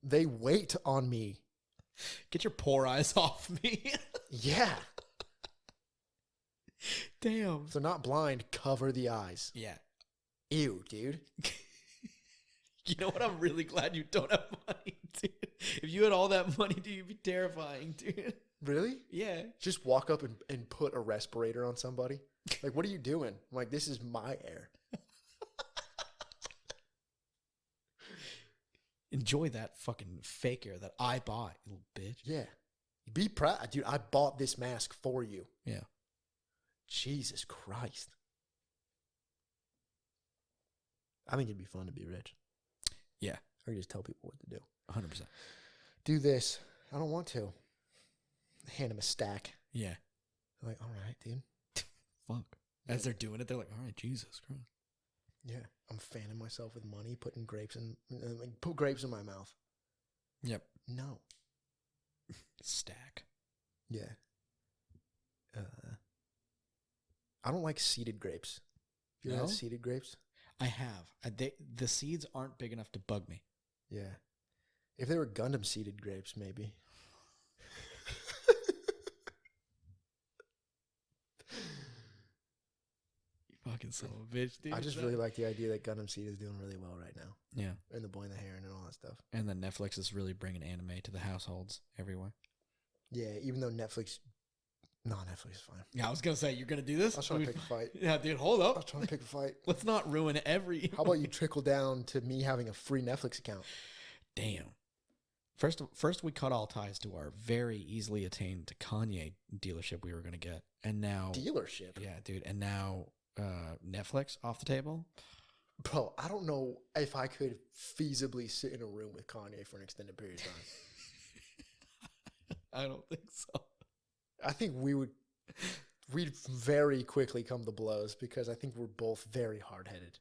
They wait on me. Get your poor eyes off me. Yeah. Damn. If they're not blind, cover the eyes. Yeah. Ew, dude. You know what? I'm really glad you don't have money, dude. If you had all that money, dude, you'd be terrifying, dude. Really? Yeah. Just walk up and put a respirator on somebody. Like, what are you doing? I'm like, this is my air. Enjoy that fucking fake air that I bought, you little bitch. Yeah. Be proud. Dude, I bought this mask for you. Yeah. Jesus Christ. I think it'd be fun to be rich. Yeah. Or just tell people what to do. 100%. Do this. I don't want to. Hand them a stack. Yeah. I'm like, all right, dude. Fuck. As they're doing it, they're like, all right, Jesus Christ. Yeah. I'm fanning myself with money, putting grapes in, like, put grapes in my mouth. Yep. No. Stack. Yeah. I don't like seeded grapes. You ever had seeded grapes? I have. The seeds aren't big enough to bug me. Yeah. If they were Gundam seeded grapes, maybe. You fucking son of a bitch, dude. I just really like the idea that Gundam Seed is doing really well right now. Yeah. And The Boy and the Heron and all that stuff. And then Netflix is really bringing anime to the households everywhere. Yeah, even though Netflix... No, Netflix is fine. Yeah, I was going to say, you're going to do this? I was trying to pick a fight. Yeah, dude, hold up. I was trying to pick a fight. Let's not ruin every... How about you trickle down to me having a free Netflix account? Damn. First, we cut all ties to our very easily attained Kanye dealership we were going to get. And now... Dealership? Yeah, dude. And now Netflix off the table. Bro, I don't know if I could feasibly sit in a room with Kanye for an extended period of time. I don't think so. I think we'd very quickly come to blows because I think we're both very hard-headed.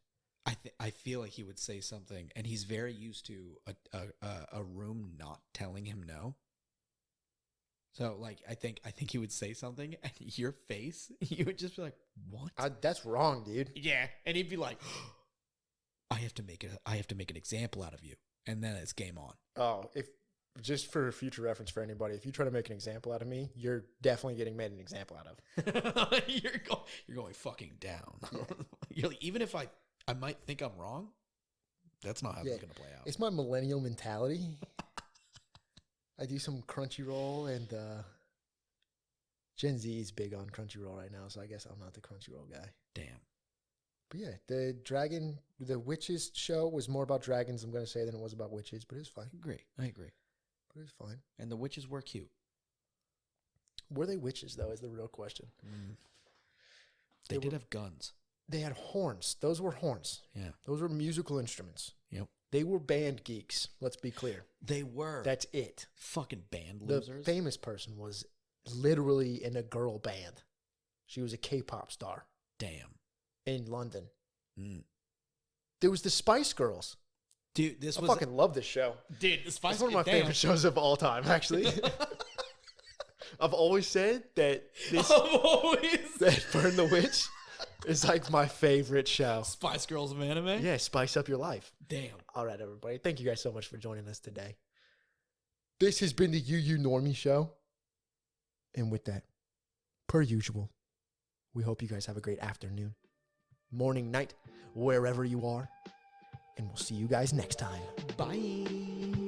I feel like he would say something, and he's very used to a room not telling him no. So, like, I think he would say something, and your face, you would just be like, "What? That's wrong, dude." Yeah, and he'd be like, I have to make an example out of you," and then it's game on. Oh, just for future reference for anybody, if you try to make an example out of me, you're definitely getting made an example out of. You're going fucking down. You're like, even if I might think I'm wrong, that's not how it's going to play out. It's my millennial mentality. I do some Crunchyroll, and Gen Z is big on Crunchyroll right now, so I guess I'm not the Crunchyroll guy. Damn. But yeah, the Witches show was more about dragons, I'm going to say, than it was about witches, but it was fine. I agree. But it was fine. And the witches were cute. Were they witches, though, is the real question. They did have guns. They had horns. Those were horns. Yeah. Those were musical instruments. Yep. They were band geeks, let's be clear. They were. That's it. Fucking band losers. The famous person was literally in a girl band. She was a K-pop star. Damn. In London. There was the Spice Girls. Dude, I fucking love this show. Dude, the Spice Girls. It's one of my favorite shows of all time, actually. I've always said that that Burn the Witch is like my favorite show. Spice Girls of anime? Yeah, spice up your life. Damn. All right, everybody. Thank you guys so much for joining us today. This has been the YuYu Normie Show. And with that, per usual, we hope you guys have a great afternoon, morning, night, wherever you are. And we'll see you guys next time. Bye.